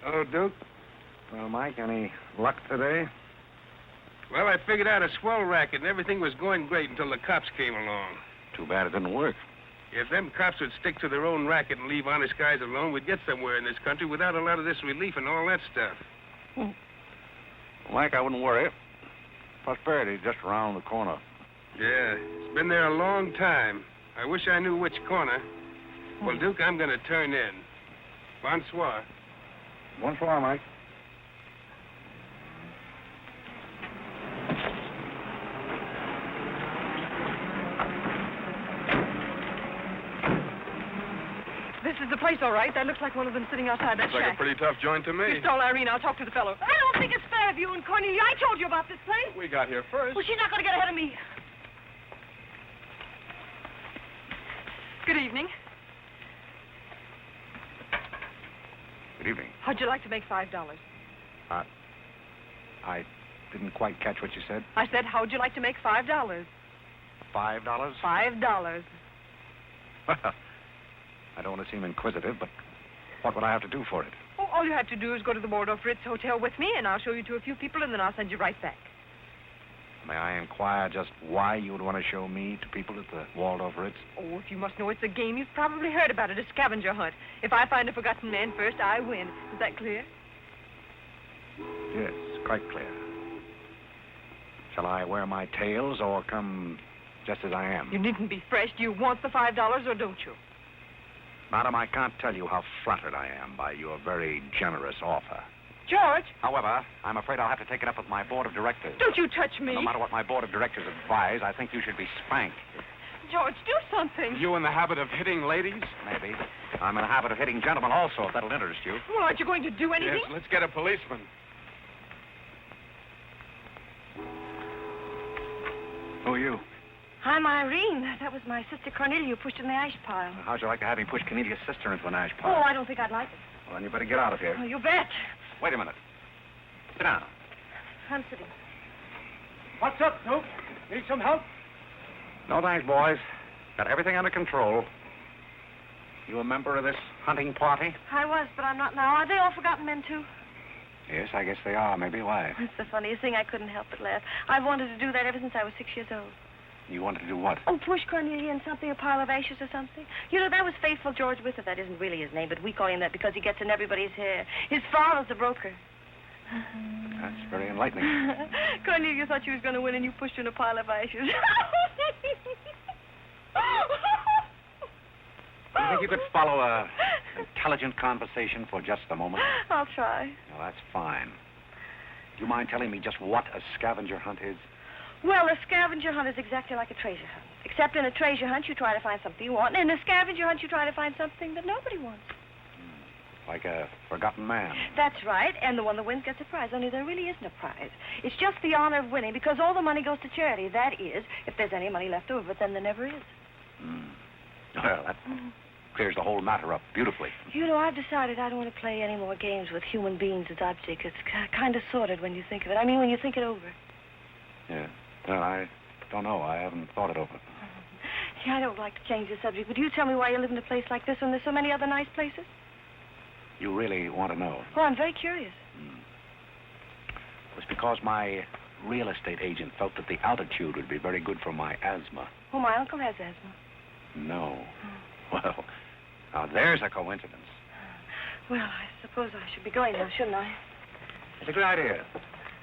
Hello, Duke. Well, Mike, any luck today? Well, I figured out a swell racket, and everything was going great until the cops came along. Too bad it didn't work. If them cops would stick to their own racket and leave honest guys alone, we'd get somewhere in this country without a lot of this relief and all that stuff. Well, Mike, I wouldn't worry. Prosperity's just around the corner. Yeah, it's been there a long time. I wish I knew which corner. Well, Duke, I'm going to turn in. Bonsoir. Bonsoir, Mike. This is the place, all right. That looks like one of them sitting outside that Looks like shack. a pretty tough joint to me. You stole Irene. I'll talk to the fellow. I don't think it's fair of you and Cornelia. I told you about this place. We got here first. Well, she's not going to get ahead of me. Good evening. Good evening. How'd you like to make $5? I didn't quite catch what you said. I said, how'd you like to make $5? $5? $5. Well, I don't want to seem inquisitive, but what would I have to do for it? Oh, all you have to do is go to the Waldorf Ritz Hotel with me, and I'll show you to a few people, and then I'll send you right back. May I inquire just why you would want to show me to people at the Waldorf Ritz? Oh, if you must know it's a game, you've probably heard about it, a scavenger hunt. If I find a forgotten man first, I win. Is that clear? Yes, quite clear. Shall I wear my tails or come just as I am? You needn't be fresh. Do you want the $5 or don't you? Madam, I can't tell you how flattered I am by your very generous offer. George! However, I'm afraid I'll have to take it up with my board of directors. Don't you touch me. No matter what my board of directors advise, I think you should be spanked. George, do something. You in the habit of hitting ladies? Maybe. I'm in the habit of hitting gentlemen also, if that'll interest you. Well, aren't you going to do anything? Yes, let's get a policeman. Who are you? I'm Irene. That was my sister Cornelia who pushed in the ash pile. How'd you like to have me push Cornelia's sister into an ash Oh, pile? I don't think I'd like it. Well, then you better get out of here. Oh, you bet. Wait a minute. Sit down. I'm sitting. What's up, Duke? Need some help? No thanks, boys. Got everything under control. You a member of this hunting party? I was, but I'm not now. Are they all forgotten men, too? Yes, I guess they are. Maybe. Why? It's the funniest thing. I couldn't help but laugh. I've wanted to do that ever since I was 6 years old. You wanted to do what? Oh, push Cornelia in something, a pile of ashes or something. You know, that was Faithful George Wither. That isn't really his name, but we call him that because he gets in everybody's hair. His father's a broker. That's very enlightening. Cornelia thought she was going to win, and you pushed her in a pile of ashes. Do you think you could follow a intelligent conversation for just a moment? I'll try. Well, that's fine. Do you mind telling me just what a scavenger hunt is? Well, a scavenger hunt is exactly like a treasure hunt. Except in a treasure hunt, you try to find something you want, and in a scavenger hunt, you try to find something that nobody wants. Like a forgotten man. That's right, and the one that wins gets a prize, only there really isn't a prize. It's just the honor of winning, because all the money goes to charity. That is, if there's any money left over, but then there never is. Well, that clears the whole matter up beautifully. You know, I've decided I don't want to play any more games with human beings as objects. It's kind of sordid when you think of it. I mean, when you think it over. Yeah. Well, I don't know. I haven't thought it over. Yeah, I don't like to change the subject, but you tell me why you live in a place like this when there's so many other nice places? You really want to know? Well, I'm very curious. It was because my real estate agent felt that the altitude would be very good for my asthma. Oh, my uncle has asthma. No. Well, now there's a coincidence. Well, I suppose I should be going now, shouldn't I? It's a good idea.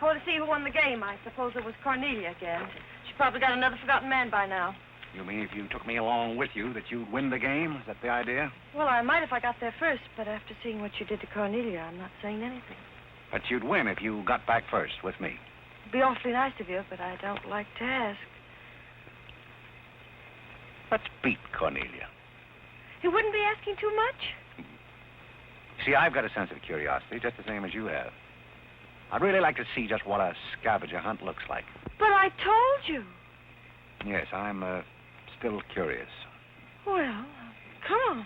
I want to see who won the game. I suppose it was Cornelia again. She probably got another forgotten man by now. You mean if you took me along with you that you'd win the game? Is that the idea? Well, I might if I got there first, but after seeing what you did to Cornelia, I'm not saying anything. But you'd win if you got back first with me. It'd be awfully nice of you, but I don't like to ask. Let's beat Cornelia. It wouldn't be asking too much. See, I've got a sense of curiosity, just the same as you have. I'd really like to see just what a scavenger hunt looks like. But I told you. Yes, I'm still curious. Well, come on.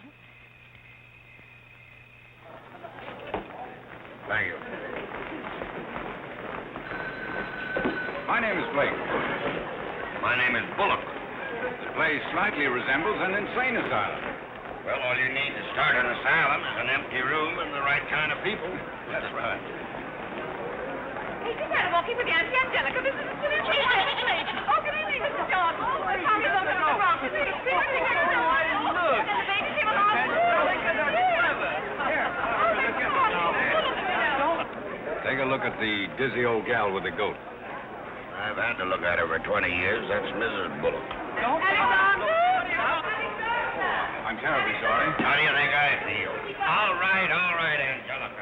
Thank you. My name is Blake. My name is Bullock. The place slightly resembles an insane asylum. Well, all you need to start an asylum is an empty room and the right right kind of people. That's right. Hey, just out walking with the Auntie Angelica. This is the place. Oh, good evening, Mr. John. Oh, the party's over at the Bronx. There's a baby came along. Take a look at the dizzy old gal with the goat. I've had to look at her for 20 years. That's Mrs. Bullock. I'm terribly sorry. How do you think I feel? All right, Angelica.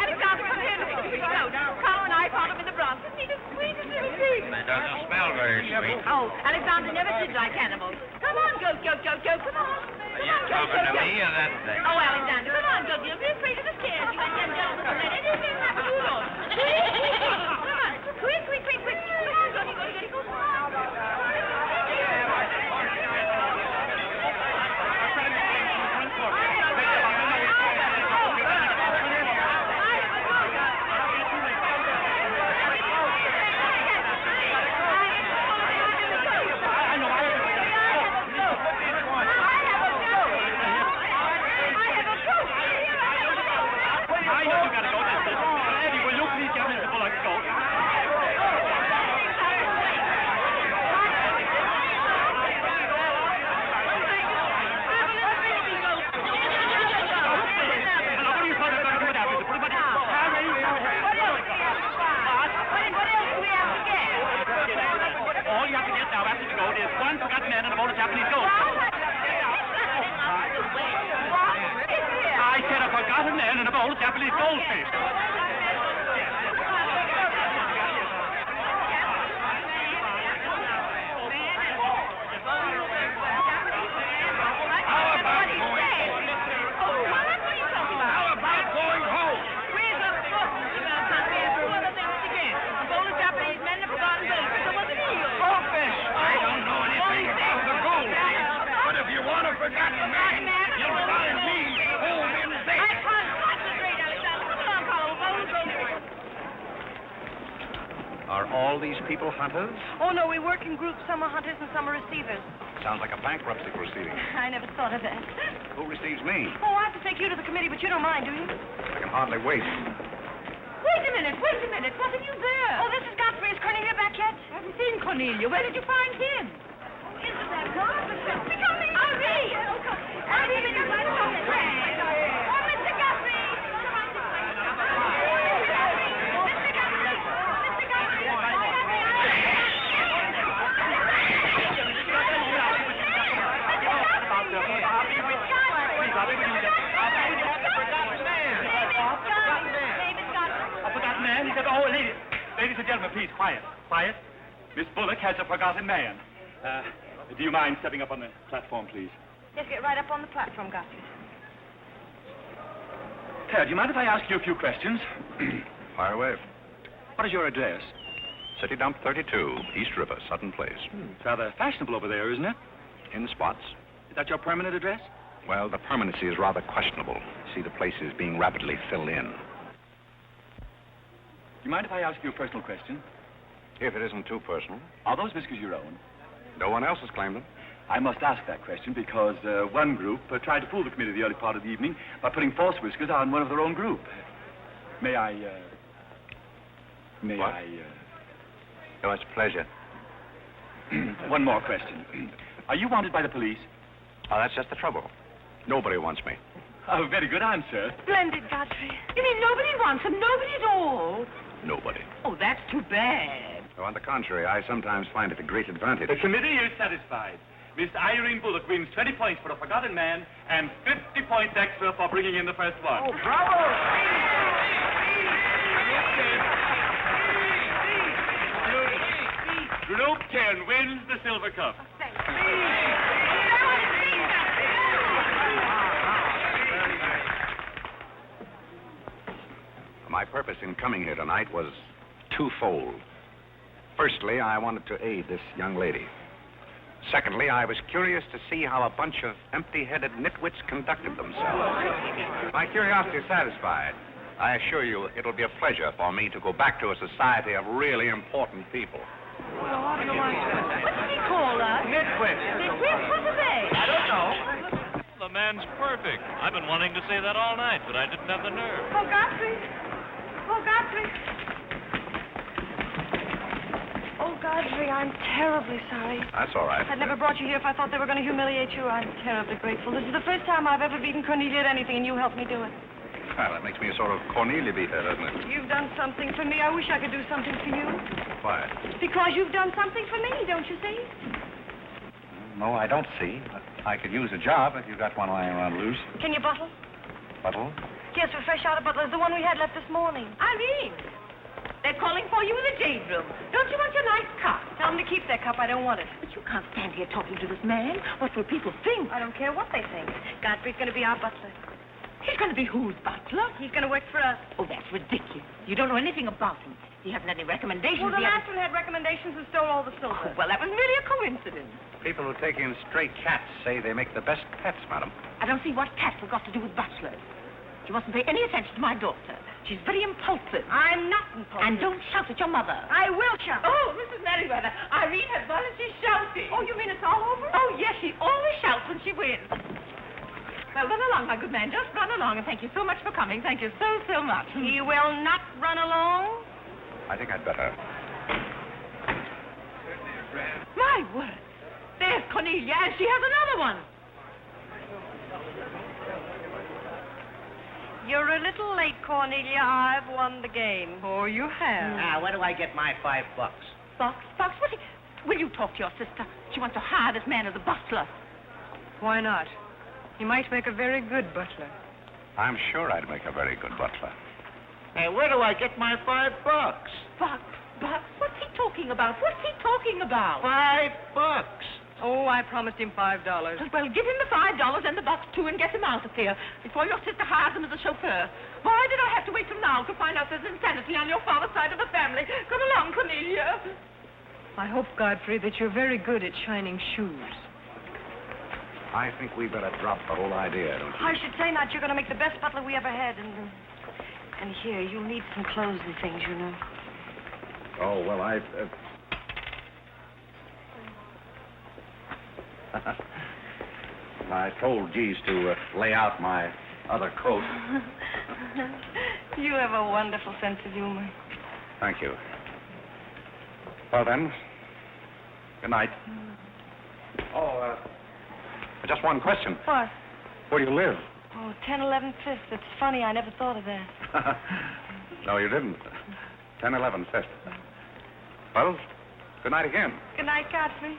Alexander, come here. Carol and I found him in the Bronx. Isn't he the sweetest little thing? It doesn't smell very sweet. Oh, Alexander never did like animals. Come on, goat, come on. Are you talking to me or that thing? Oh, Alexander, come on, goat. You'll be afraid of the stairs. You and them gentlemen will let anything happen to you, Lord. Come on, quick. Come on, goaty, go. Are all these people hunters? Oh, no, we work in groups. Some are hunters and some are receivers. Sounds like a bankruptcy proceeding. I never thought of that. Who receives me? Oh, I have to take you to the committee, but you don't mind, do you? I can hardly wait. Wait a minute. What are you there? Oh, this is Godfrey. Is Cornelia back yet? I haven't seen Cornelia. Where did you find him? Isn't that marvelous? Irene! Irene, you're right on the track. Oh, Mr. Godfrey! Ladies and gentlemen, please, quiet. Miss Bullock has a forgotten man. Do you mind stepping up on the platform, please? Yes, get right up on the platform, Godfrey. Ted, do you mind if I ask you a few questions? Fire away. What is your address? City Dump 32, East River, Sutton Place. It's rather fashionable over there, isn't it? In spots. Is that your permanent address? Well, the permanency is rather questionable. See, the place is being rapidly filled in. Do you mind if I ask you a personal question? If it isn't too personal. Are those whiskers your own? No one else has claimed them. I must ask that question because one group tried to fool the committee the early part of the evening by putting false whiskers on one of their own group. May I... What? Oh, it's a pleasure. One more question. Are you wanted by the police? Oh, that's just the trouble. Nobody wants me. Oh, very good answer. Splendid, Godfrey. You mean nobody wants him? Nobody at all? Nobody. Oh, that's too bad. Oh, on the contrary, I sometimes find it a great advantage. The committee is satisfied. Miss Irene Bullock wins 20 points for a forgotten man and 50 points extra for bringing in the first one. Oh, bravo! Group 10 wins the silver cup. My purpose in coming here tonight was twofold. Firstly, I wanted to aid this young lady. Secondly, I was curious to see how a bunch of empty-headed nitwits conducted themselves. My curiosity is satisfied. I assure you it'll be a pleasure for me to go back to a society of really important people. What did he call us? Nitwit. Nitwit? What are they? I don't know. the man's perfect. I've been wanting to say that all night, but I didn't have the nerve. Oh, Godfrey. Oh, Godfrey. Oh, Godfrey, I'm terribly sorry. That's all right. I'd never brought you here if I thought they were going to humiliate you. I'm terribly grateful. This is the first time I've ever beaten Cornelia at anything, and you helped me do it. Well, that makes me a sort of Cornelia beater, doesn't it? You've done something for me. I wish I could do something for you. Why? Because you've done something for me, don't you see? No, I don't see. I could use a job if you got one lying around loose. Can you bottle? Bottle? Yes, we're fresh out of Butler's, the one we had left this morning. Irene, they're calling for you in the jade room. Don't you want your nice cup? Tell them to keep their cup. I don't want it. But you can't stand here talking to this man. What will people think? I don't care what they think. Godfrey's going to be our butler. He's going to be whose butler? He's going to work for us. Oh, that's ridiculous. You don't know anything about him. He hasn't any recommendations. Well, the He last one had recommendations and stole all the silver. Oh, well, that was merely a coincidence. People who take in stray cats say they make the best pets, madam. I don't see what cats have got to do with butlers. You mustn't pay any attention to my daughter. She's very impulsive. I'm not impulsive. And don't shout at your mother. I will shout. Oh, Mrs. Merriweather, Irene has won and she's shouting. Oh, you mean it's all over? Oh, yes, she always shouts when she wins. Well, run along, my good man. Just run along, and thank you so much for coming. Thank you so, so much. He will not run along. I think I'd better. My word. There's Cornelia, and she has another one. You're a little late, Cornelia. I've won the game. Oh, you have. Now, where do I get my $5? Box, will you talk to your sister? She wants to hire this man as a butler. Why not? He might make a very good butler. I'm sure I'd make a very good butler. Hey, where do I get my $5? Box? What's he talking about? $5. Oh, I promised him $5. Well, give him the $5 and the box, too, and get him out of here before your sister hires him as a chauffeur. Why did I have to wait till now to find out there's insanity on your father's side of the family? Come along, Cornelia. I hope, Godfrey, that you're very good at shining shoes. I think we better drop the whole idea, don't you? I should say not. You're going to make the best butler we ever had. And here, you'll need some clothes and things, you know. Oh, well, I told Jeeves to lay out my other coat. You have a wonderful sense of humor. Thank you. Well, then, good night. Oh, just one question. What? Where do you live? Oh, 1011 Fifth. It's funny. I never thought of that. No, you didn't. 1011 Fifth. Well, good night again. Good night, Godfrey.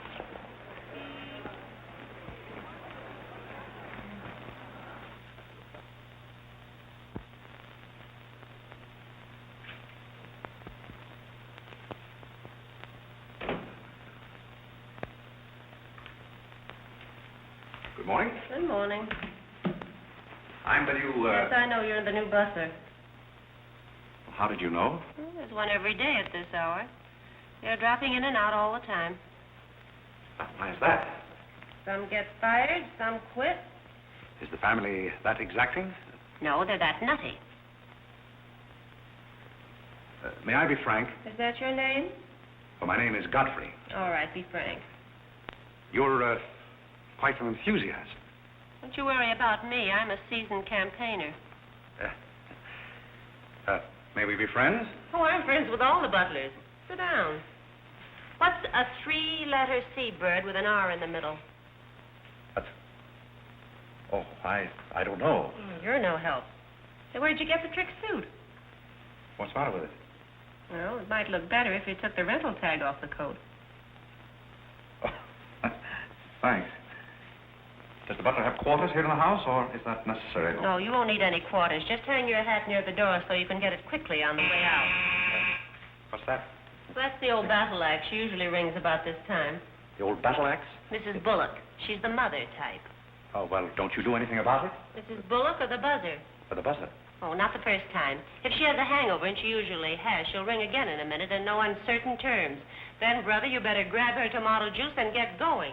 Good morning. Good morning. I'm the new, Yes, I know you're the new butler. How did you know? Well, there's one every day at this hour. They're dropping in and out all the time. Why is that? Some get fired, some quit. Is the family that exacting? No, they're that nutty. May I be frank? Is that your name? Well, my name is Godfrey. All right, be frank. You're, quite an enthusiast. Don't you worry about me. I'm a seasoned campaigner. May we be friends? Oh, I'm friends with all the butlers. Sit down. What's a three-letter seabird with an R in the middle? Oh, I don't know. You're no help. Say, where'd you get the trick suit? What's the matter with it? Well, it might look better if you took the rental tag off the coat. Oh, thanks. Does the butler have quarters here in the house, or is that necessary? No, you won't need any quarters. Just hang your hat near the door so you can get it quickly on the way out. What's that? Well, that's the old battle axe. She usually rings about this time. The old battle axe? Mrs. Bullock. She's the mother type. Oh, well, don't you do anything about it? Mrs. Bullock or the buzzer? For the buzzer. Oh, not the first time. If she has a hangover, and she usually has, she'll ring again in a minute in no uncertain terms. Then, brother, you better grab her tomato juice and get going.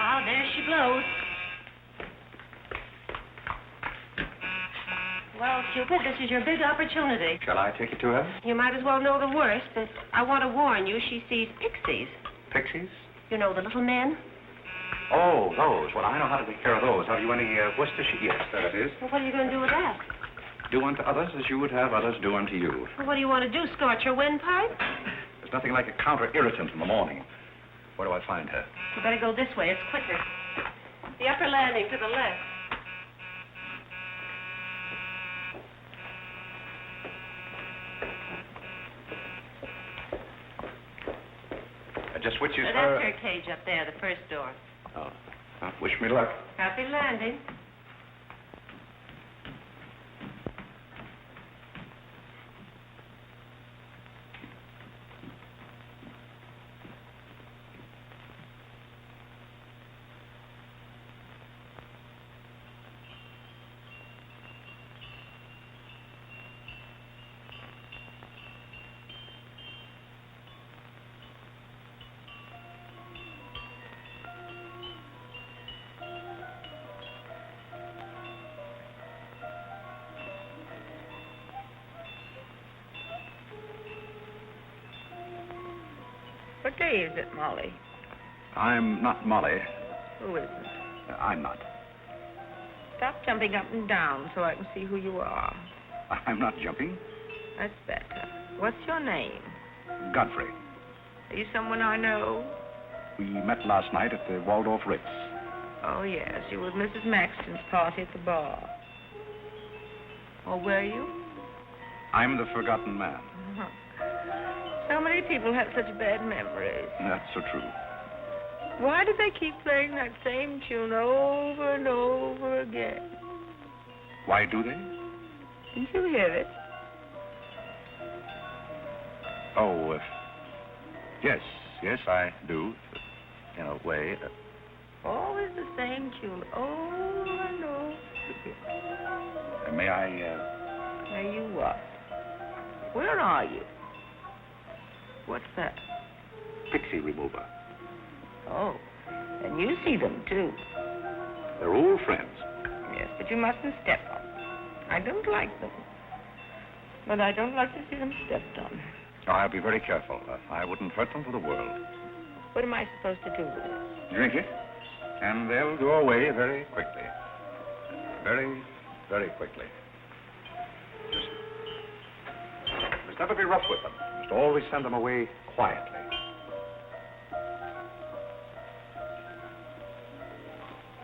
Ah, there she blows. Well, Cupid, this is your big opportunity. Shall I take it to her? You might as well know the worst, and I want to warn you, she sees pixies. Pixies? You know, the little men? Oh, those. Well, I know how to take care of those. Have you any Worcestershire? Yes, there it is. Well, what are you going to do with that? Do unto others as you would have others do unto you. Well, what do you want to do, scorch your windpipe? There's nothing like a counter-irritant in the morning. Where do I find her? You better go this way. It's quicker. The upper landing to the left. Just which is That's her... her cage up there, the first door. Oh. Well, wish me luck. Happy landing. What day is it, Molly? I'm not Molly. Who is it? I'm not. Stop jumping up and down so I can see who you are. I'm not jumping. That's better. What's your name? Godfrey. Are you someone I know? We met last night at the Waldorf Ritz. Oh, yes. You were at Mrs. Maxton's party at the bar. Or were you? I'm the forgotten man. So many people have such bad memories. That's so true. Why do they keep playing that same tune over and over again? Why do they? Didn't you hear it? Oh, yes, I do, in a way. Always the same tune, over and over again. May I, May you what? Where are you? What's that? Pixie remover. Oh, and you see them, too. They're old friends. Yes, but you mustn't step on them. I don't like them. But I don't like to see them stepped on. Oh, I'll be very careful. I wouldn't hurt them for the world. What am I supposed to do with it? Drink it, and they'll go away very quickly. Very, very quickly. Just never be rough with them. Just always send them away quietly.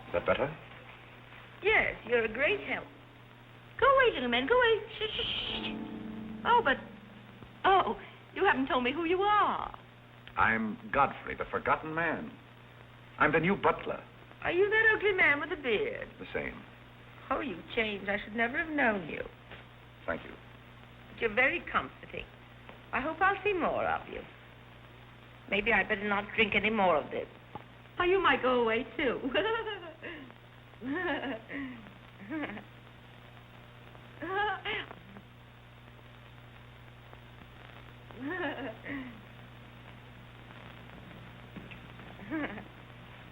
Is that better? Yes, you're a great help. Go away, little man, go away. Shh, shh, shh. Oh, but... Oh, you haven't told me who you are. I'm Godfrey, the forgotten man. I'm the new butler. Are you that ugly man with the beard? The same. Oh, you've changed. I should never have known you. Thank you. But you're very comforting. I hope I'll see more of you. Maybe I'd better not drink any more of this. Oh, you might go away, too.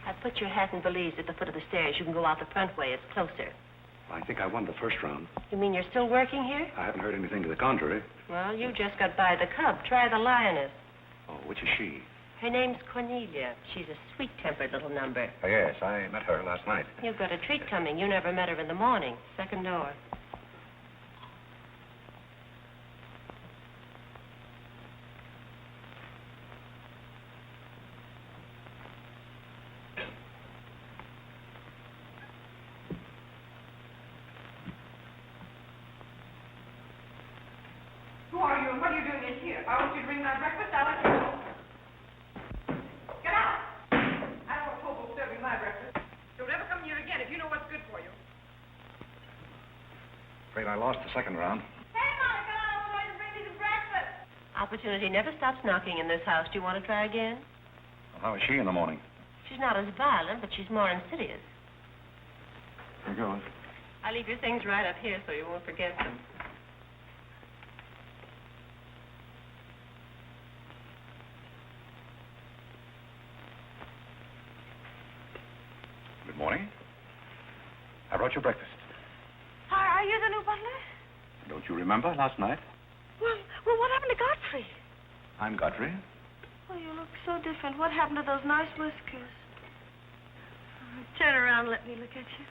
I put your hat and valise at the foot of the stairs. You can go out the front way. It's closer. I think I won the first round. You mean you're still working here? I haven't heard anything to the contrary. Well, you just got by the cub. Try the lioness. Oh, which is she? Her name's Cornelia. She's a sweet-tempered little number. Oh, yes, I met her last night. You've got a treat coming. You never met her in the morning. Second door. Who are you and what are you doing in here? If I want you to bring my breakfast, I'll let you know. Get out! I don't want hobo serving my breakfast. Don't ever come here again if you know what's good for you. Afraid I lost the second round. Hey, Monica, I was going to bring you some breakfast. Opportunity never stops knocking in this house. Do you want to try again? Well, how is she in the morning? She's not as violent, but she's more insidious. Here goes. I leave your things right up here so you won't forget them. Good morning. I brought you breakfast. Are you the new butler? Don't you remember last night? Well, what happened to Godfrey? I'm Godfrey. Oh, you look so different. What happened to those nice whiskers? Turn around and let me look at you.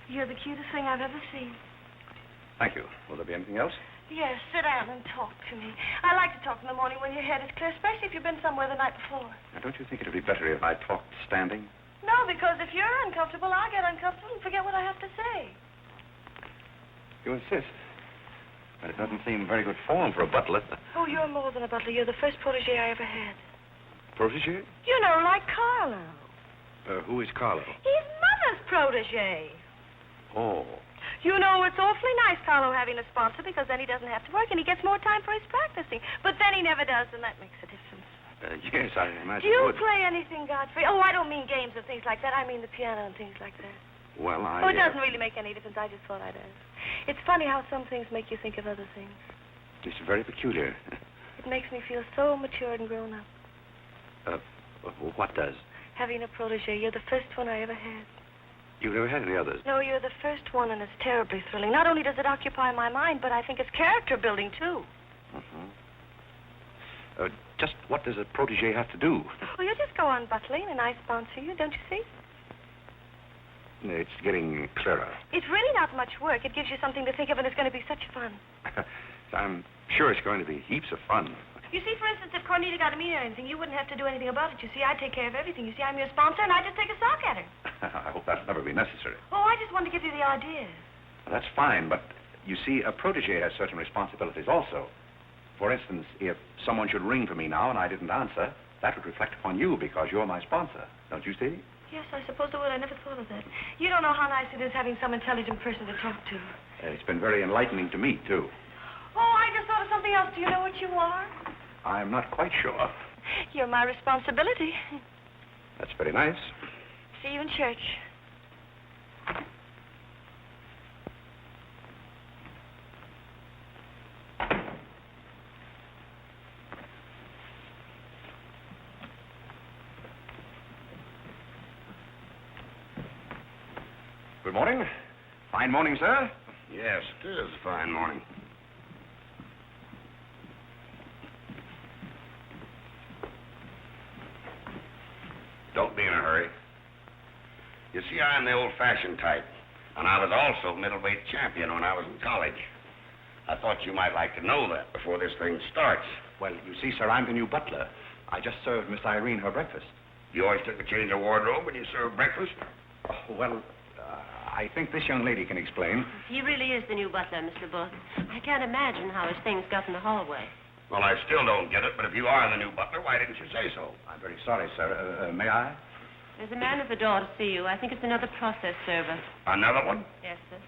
You're the cutest thing I've ever seen. Thank you. Will there be anything else? Yes, sit down and talk to me. I like to talk in the morning when your head is clear, especially if you've been somewhere the night before. Now, don't you think it would be better if I talked standing? No, because if you're uncomfortable, I'll get uncomfortable and forget what I have to say. You insist. But it doesn't seem very good form for a butler. Oh, you're more than a butler. You're the first protege I ever had. Protege? You know, like Carlo. Who is Carlo? He's Mother's protege. Oh. You know, it's awfully nice, Carlo, having a sponsor, because then he doesn't have to work and he gets more time for his practicing. But then he never does, and that makes a difference. Yes, I imagine Do you would. play anything, Godfrey? Oh, I don't mean games and things like that. I mean the piano and things like that. Well, Oh, it doesn't really make any difference. I just thought I'd ask. It's funny how some things make you think of other things. It's very peculiar. It makes me feel so matured and grown up. What does? Having a protege. You're the first one I ever had. You've never had any others? No, you're the first one, and it's terribly thrilling. Not only does it occupy my mind, but I think it's character building, too. Just what does a protege have to do? Well, you just go on butling, and I sponsor you, don't you see? It's getting clearer. It's really not much work. It gives you something to think of, and it's going to be such fun. I'm sure it's going to be heaps of fun. You see, for instance, if Cornelia got a meet or anything, you wouldn't have to do anything about it. You see, I take care of everything. You see, I'm your sponsor, and I just take a sock at her. I hope that'll never be necessary. Oh, I just wanted to give you the idea. Well, that's fine, but you see, a protege has certain responsibilities also. For instance, if someone should ring for me now and I didn't answer, that would reflect upon you because you're my sponsor. Don't you see? Yes, I suppose it would. I never thought of that. You don't know how nice it is having some intelligent person to talk to. It's been very enlightening to me, too. Oh, I just thought of something else. Do you know what you are? I'm not quite sure. You're my responsibility. That's very nice. See you in church. Good morning. Fine morning, sir. Yes, it is a fine morning. Don't be in a hurry. You see, I'm the old-fashioned type, and I was also middleweight champion when I was in college. I thought you might like to know that before this thing starts. Well, you see, sir, I'm the new butler. I just served Miss Irene her breakfast. You always took a change of wardrobe when you served breakfast? Oh, well, I think this young lady can explain. He really is the new butler, Mr. Bullock. I can't imagine how his things got in the hallway. Well, I still don't get it, but if you are the new butler, why didn't you say so? I'm very sorry, sir. May I? There's a man at the door to see you. I think it's another process server. Another one? Yes, sir.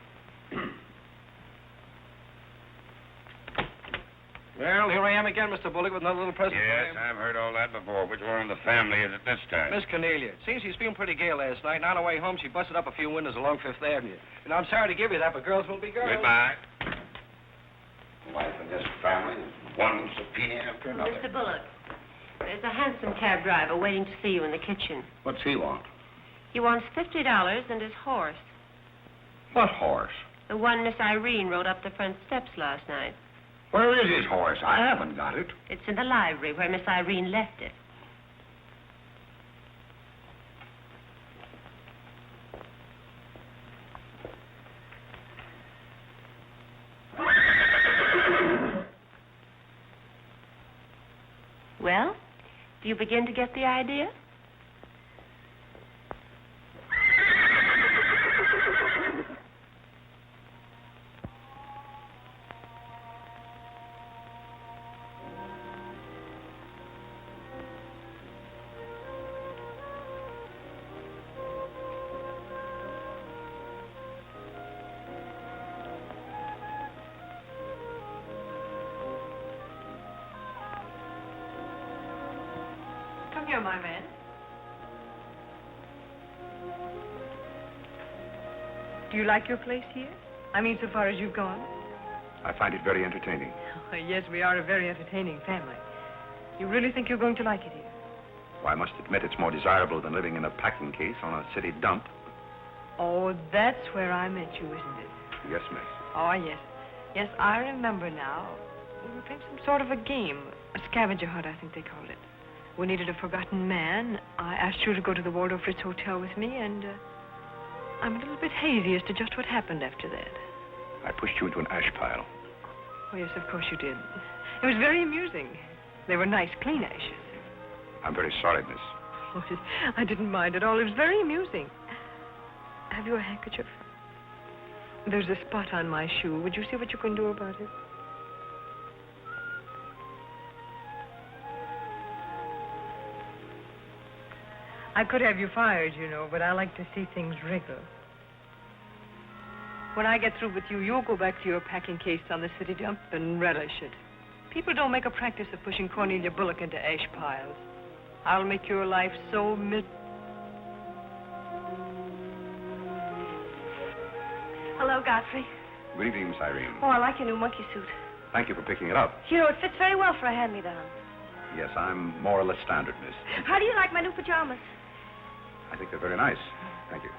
Well, here I am again, Mr. Bullock, with another little present Yes, for you. I've heard all that before. Which one of the family is it this time? Miss Cornelia. It seems she's feeling pretty gay last night, and on her way home, she busted up a few windows along Fifth Avenue. And I'm sorry to give you that, but girls will be girls. Goodbye. Wife and this family, one subpoena after another. Mr. Bullock, there's a hansom cab driver waiting to see you in the kitchen. What's he want? He wants $50 and his horse. What horse? The one Miss Irene rode up the front steps last night. Where is his horse? I haven't got it. It's in the library where Miss Irene left it. Well, do you begin to get the idea? Come here, my man. Do you like your place here? I mean, so far as you've gone? I find it very entertaining. Oh, yes, we are a very entertaining family. You really think you're going to like it here? Well, I must admit it's more desirable than living in a packing case on a city dump. Oh, that's where I met you, isn't it? Yes, miss. Oh, yes. Yes, I remember now. We were playing some sort of a game. A scavenger hunt, I think they called it. We needed a forgotten man. I asked you to go to the Waldorf Ritz Hotel with me, and I'm a little bit hazy as to just what happened after that. I pushed you into an ash pile. Oh, yes, of course you did. It was very amusing. They were nice, clean ashes. I'm very sorry, miss. Oh, I didn't mind at all. It was very amusing. Have you a handkerchief? There's a spot on my shoe. Would you see what you can do about it? I could have you fired, you know, but I like to see things wriggle. When I get through with you, you'll go back to your packing case on the city dump and relish it. People don't make a practice of pushing Cornelia Bullock into ash piles. I'll make your life so Hello, Godfrey. Good evening, Miss Irene. Oh, I like your new monkey suit. Thank you for picking it up. You know, it fits very well for a hand-me-down. Yes, I'm more or less standard, miss. How do you like my new pajamas? I think they're very nice. Thank you.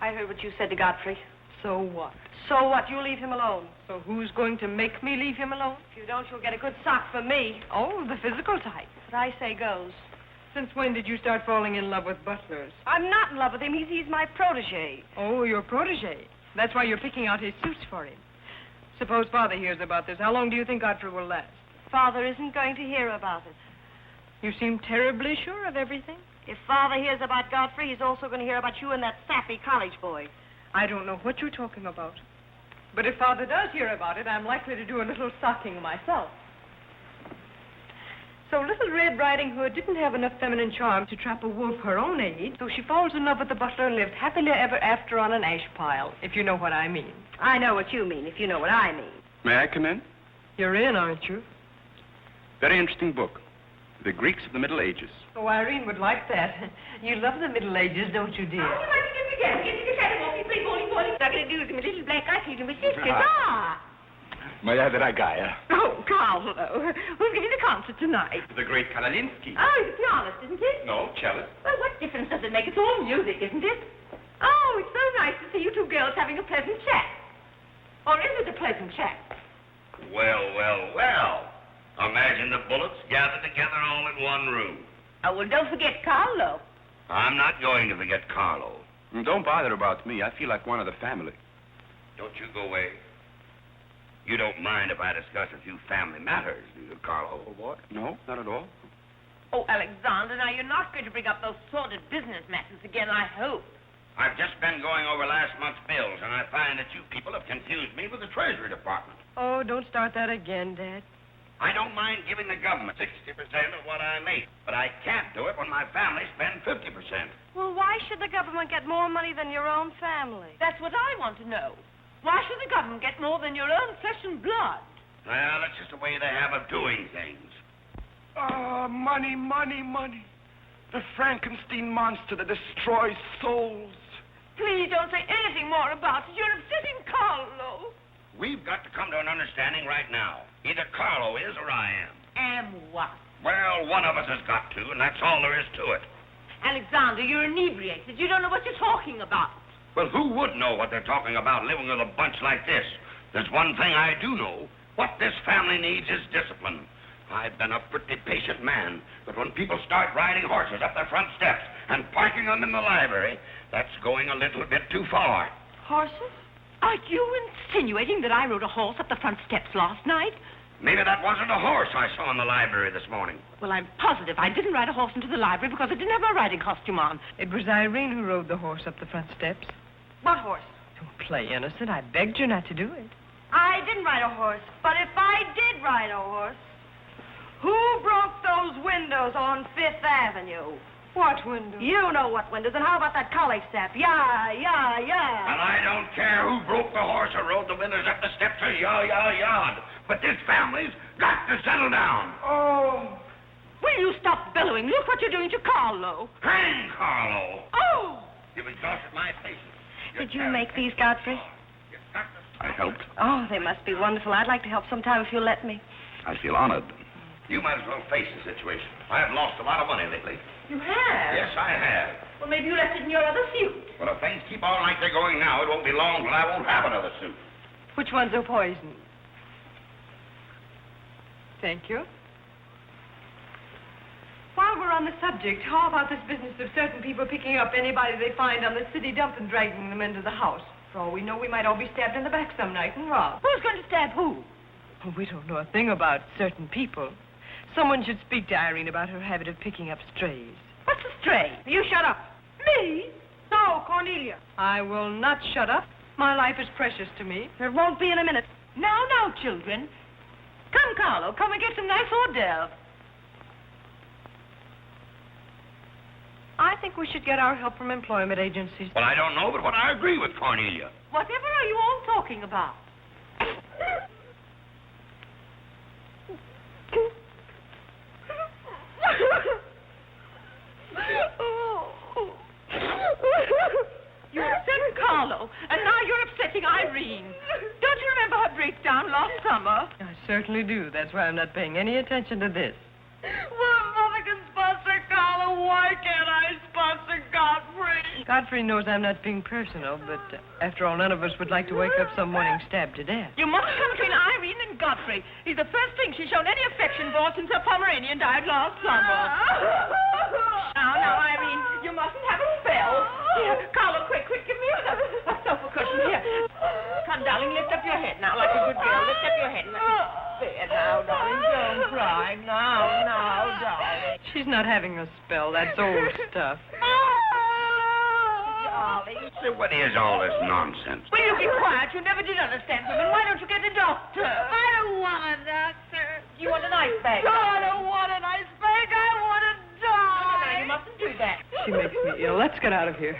I heard what you said to Godfrey. So what? So what? You leave him alone. So who's going to make me leave him alone? If you don't, you'll get a good sock from me. Oh, the physical type. What I say goes. Since when did you start falling in love with butlers? I'm not in love with him. He's my protege. Oh, your protege. That's why you're picking out his suits for him. Suppose Father hears about this. How long do you think Godfrey will last? Father isn't going to hear about it. You seem terribly sure of everything. If Father hears about Godfrey, he's also going to hear about you and that sappy college boy. I don't know what you're talking about. But if Father does hear about it, I'm likely to do a little socking myself. So Little Red Riding Hood didn't have enough feminine charm to trap a wolf her own age, so she falls in love with the butler and lived happily ever after on an ash pile, if you know what I mean. I know what you mean, if you know what I mean. May I come in? You're in, aren't you? Very interesting book. The Greeks of the Middle Ages. Oh, Irene would like that. You love the Middle Ages, don't you, dear? Oh, you might get together. Get to the shadow walking, play bowling. I'm going to do some little black eye feet and my sisters. Moja dragaya. Oh, Carlo. Who's giving the concert tonight? The great Karolinsky. Oh, he's a pianist, isn't he? No, cellist. Well, what difference does it make? It's all music, isn't it? Oh, it's so nice to see you two girls having a pleasant chat. Or is it a pleasant chat? Well, well, well. Imagine the Bullocks gathered together all in one room. Oh, well, don't forget Carlo. I'm not going to forget Carlo. Don't bother about me. I feel like one of the family. Don't you go away. You don't mind if I discuss a few family matters, do you, Carlo, old boy? No, not at all. Oh, Alexander, now you're not going to bring up those sordid business matters again, I hope. I've just been going over last month's bills, and I find that you people have confused me with the Treasury Department. Oh, don't start that again, Dad. I don't mind giving the government 60% of what I make, but I can't do it when my family spends 50%. Well, why should the government get more money than your own family? That's what I want to know. Why should the government get more than your own flesh and blood? Well, that's just the way they have of doing things. Money, money, money. The Frankenstein monster that destroys souls. Please don't say anything more about it. You're upsetting Carlo. We've got to come to an understanding right now. Either Carlo is or I am. Am what? Well, one of us has got to, and that's all there is to it. Alexander, you're inebriated. You don't know what you're talking about. Well, who would know what they're talking about living with a bunch like this? There's one thing I do know. What this family needs is discipline. I've been a pretty patient man, but when people start riding horses up their front steps and parking them in the library, that's going a little bit too far. Horses? Are you insinuating that I rode a horse up the front steps last night? Maybe that wasn't a horse I saw in the library this morning. Well, I'm positive I didn't ride a horse into the library because I didn't have my riding costume on. It was Irene who rode the horse up the front steps. What horse? Don't play innocent. I begged you not to do it. I didn't ride a horse, but if I did ride a horse, who broke those windows on Fifth Avenue? What windows? You know what windows, and how about that college sap? Yeah. And I don't care who broke the horse or rode the windows up the steps or yah. But this family's got to settle down. Oh. Will you stop bellowing? Look what you're doing to Carlo. Hang Carlo. Oh. You've exhausted my patience. Did you make these, Godfrey? I helped. Oh, they must be wonderful. I'd like to help sometime if you'll let me. I feel honored. You might as well face the situation. I have lost a lot of money lately. You have? Yes, I have. Well, maybe you left it in your other suit. Well, if things keep on like they're going now, it won't be long till I won't have another suit. Which ones are poisoned? Thank you. While we're on the subject, how about this business of certain people picking up anybody they find on the city dump and dragging them into the house? For all we know, we might all be stabbed in the back some night and robbed. Who's going to stab who? Oh, we don't know a thing about certain people. Someone should speak to Irene about her habit of picking up strays. What's a stray? You shut up. Me? No, Cornelia. I will not shut up. My life is precious to me. It won't be in a minute. Now, children. Come, Carlo, come and get some nice hors d'oeuvre. I think we should get our help from employment agencies. Well, I don't know, but I agree with Cornelia. Whatever are you all talking about? You upset Carlo, and now you're upsetting Irene. Don't you remember her breakdown last summer? I certainly do. That's why I'm not paying any attention to this. Well, Mother can sponsor Carlo. Why can't I sponsor Godfrey? Godfrey knows I'm not being personal, but after all, none of us would like to wake up some morning stabbed to death. You must come between Irene and Godfrey. He's the first thing she's shown any affection for since her Pomeranian died last summer. Now, Irene, you mustn't have a spell. Here, Carlo, quick, give me a sofa cushion. Here. Come, darling, lift up your head now, like a good girl. Lift up your head. There, now, darling, don't cry. Now, darling. She's not having a spell. That's old stuff. Darling. So what is all this nonsense? Will you be quiet? You never did understand women. Why don't you get a doctor? I don't want a doctor. You want an ice bag? No, I don't want an ice bag. I want to die. No, you mustn't do that. She makes me ill. Let's get out of here.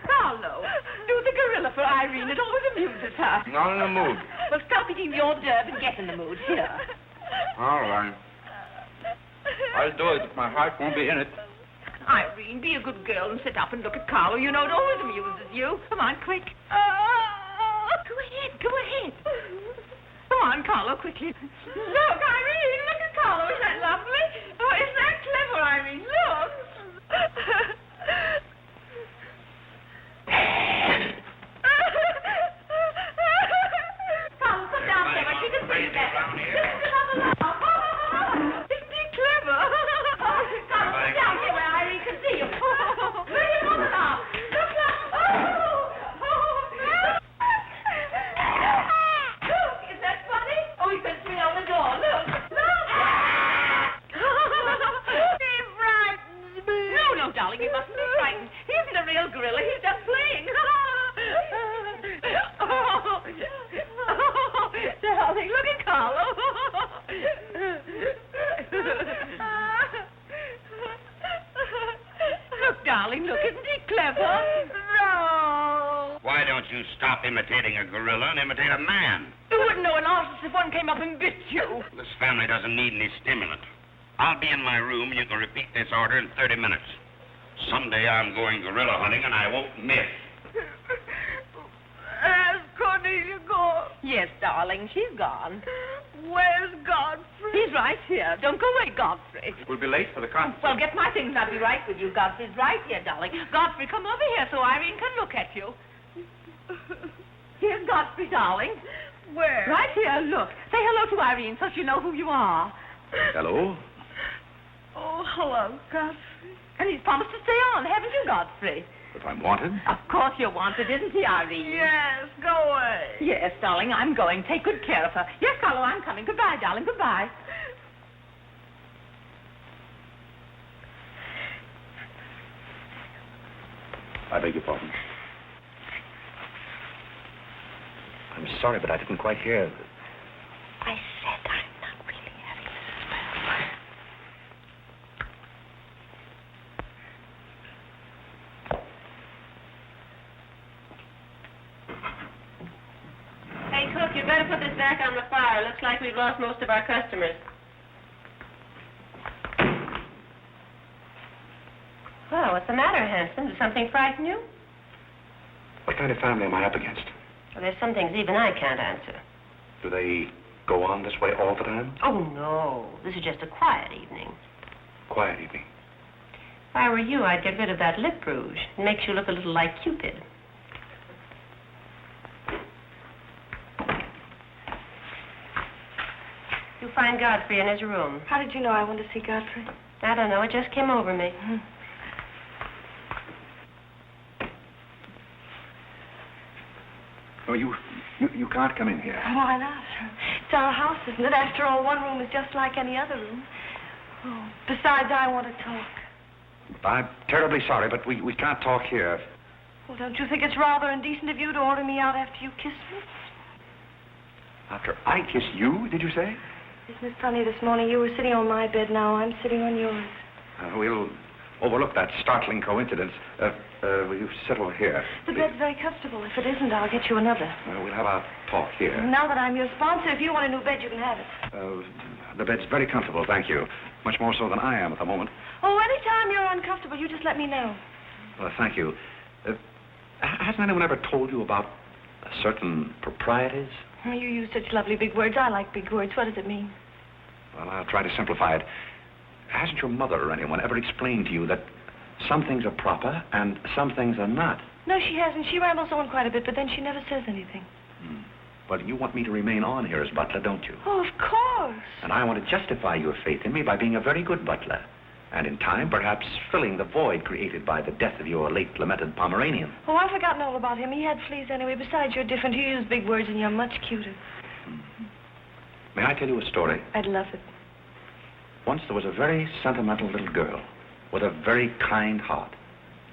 Carlo, do the gorilla for Irene. It always amuses her. Not in the mood. Well, stop eating the hors d'oeuvre and get in the mood. Here. All right. I'll do it, but my heart won't be in it. Irene, be a good girl and sit up and look at Carlo. You know it always amuses you. Come on, quick. Go ahead. Come on, Carlo, quickly. Look, Irene, look at Carlo. Isn't that lovely? Oh, isn't that clever, Irene? Look. Carlo, come down there. She can see you better. Isn't he clever? Carlo, come down here where Irene can see you. Where do you want to now? Look. Look, is that funny? Oh, he puts me on the door. Look. He frightens me. No, darling, you mustn't be frightened. He isn't a real gorilla. He's just playing. Darling, look at Carlo. Look, darling, look. Isn't he clever? No. Why don't you stop imitating a gorilla and imitate a man? You wouldn't know an artist if one came up and bit you. This family doesn't need any stimulant. I'll be in my room, and you can repeat this order in 30 minutes. Someday I'm going gorilla hunting, and I won't miss. Has Cornelia gone? Yes, darling, she's gone. Where's Godfrey? He's right here. Don't go away, Godfrey. We'll be late for the concert. Well, get my things. I'll be right with you. Godfrey's right here, darling. Godfrey, come over here so Irene can look at you. Here's Godfrey, darling. Where? Right here, look. Say hello to Irene so she'll know who you are. Hello? Oh, hello, Godfrey. And he's promised to stay on, haven't you, Godfrey? If I'm wanted? Of course you're wanted, isn't he, Irene? Yes, go away. Yes, darling, I'm going. Take good care of her. Yes, Carlo, I'm coming. Goodbye, darling. Goodbye. I beg your pardon. I'm sorry, but I didn't quite hear. I said I'm not really having a spell. Hey, cook, you better put this back on the fire. Looks like we've lost most of our customers. Well, what's the matter, Hanson? Did something frighten you? What kind of family am I up against? Well, there's some things even I can't answer. Do they go on this way all the time? Oh, no. This is just a quiet evening. Quiet evening. If I were you, I'd get rid of that lip rouge. It makes you look a little like Cupid. You find find Godfrey in his room. How did you know I wanted to see Godfrey? I don't know. It just came over me. Oh, you can't come in here. Why not? It's our house, isn't it? After all, one room is just like any other room. Oh, besides, I want to talk. I'm terribly sorry, but we can't talk here. Well, don't you think it's rather indecent of you to order me out after you kissed me? After I kissed you, did you say? Isn't it funny, this morning you were sitting on my bed, now I'm sitting on yours. We'll overlook that startling coincidence. Will you sit over here? The bed's very comfortable. If it isn't, I'll get you another. We'll have our talk here. Now that I'm your sponsor, if you want a new bed, you can have it. The bed's very comfortable, thank you. Much more so than I am at the moment. Oh, anytime you're uncomfortable, you just let me know. Well, thank you. Hasn't anyone ever told you about certain proprieties? Oh, you use such lovely big words. I like big words. What does it mean? Well, I'll try to simplify it. Hasn't your mother or anyone ever explained to you that some things are proper and some things are not? No, she hasn't. She rambles on quite a bit, but then she never says anything. Well, you want me to remain on here as butler, don't you? Oh, of course. And I want to justify your faith in me by being a very good butler. And in time, perhaps filling the void created by the death of your late lamented Pomeranian. Oh, I've forgotten all about him. He had fleas anyway. Besides, you're different. You use big words and you're much cuter. May I tell you a story? I'd love it. Once there was a very sentimental little girl with a very kind heart.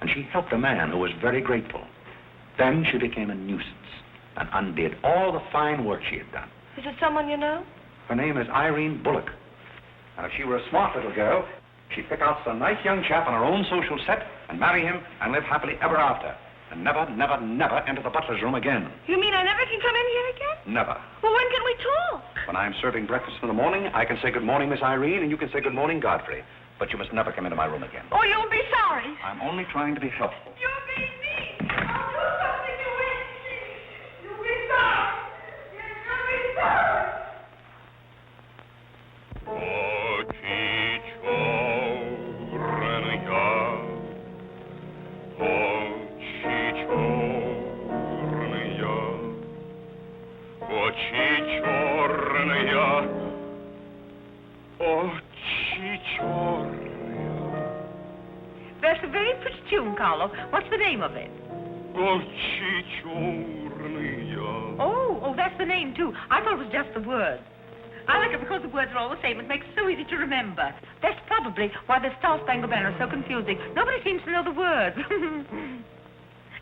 And she helped a man who was very grateful. Then she became a nuisance and undid all the fine work she had done. Is it someone you know? Her name is Irene Bullock. Now, if she were a smart little girl, she'd pick out some nice young chap on her own social set and marry him and live happily ever after. And never, never, never enter the butler's room again. You mean I never can come in here again? Never. Well, when can we talk? When I'm serving breakfast in the morning, I can say good morning, Miss Irene, and you can say good morning, Godfrey. But you must never come into my room again. Oh, you'll be sorry. I'm only trying to be helpful. You're being mean. I'll do something to win. You'll be sorry. You'll be sorry. That's a very pretty tune, Carlo. What's the name of it? Oh, that's the name, too. I thought it was just the words. I like it because the words are all the same. It makes it so easy to remember. That's probably why the Star-Spangled Banner is so confusing. Nobody seems to know the words.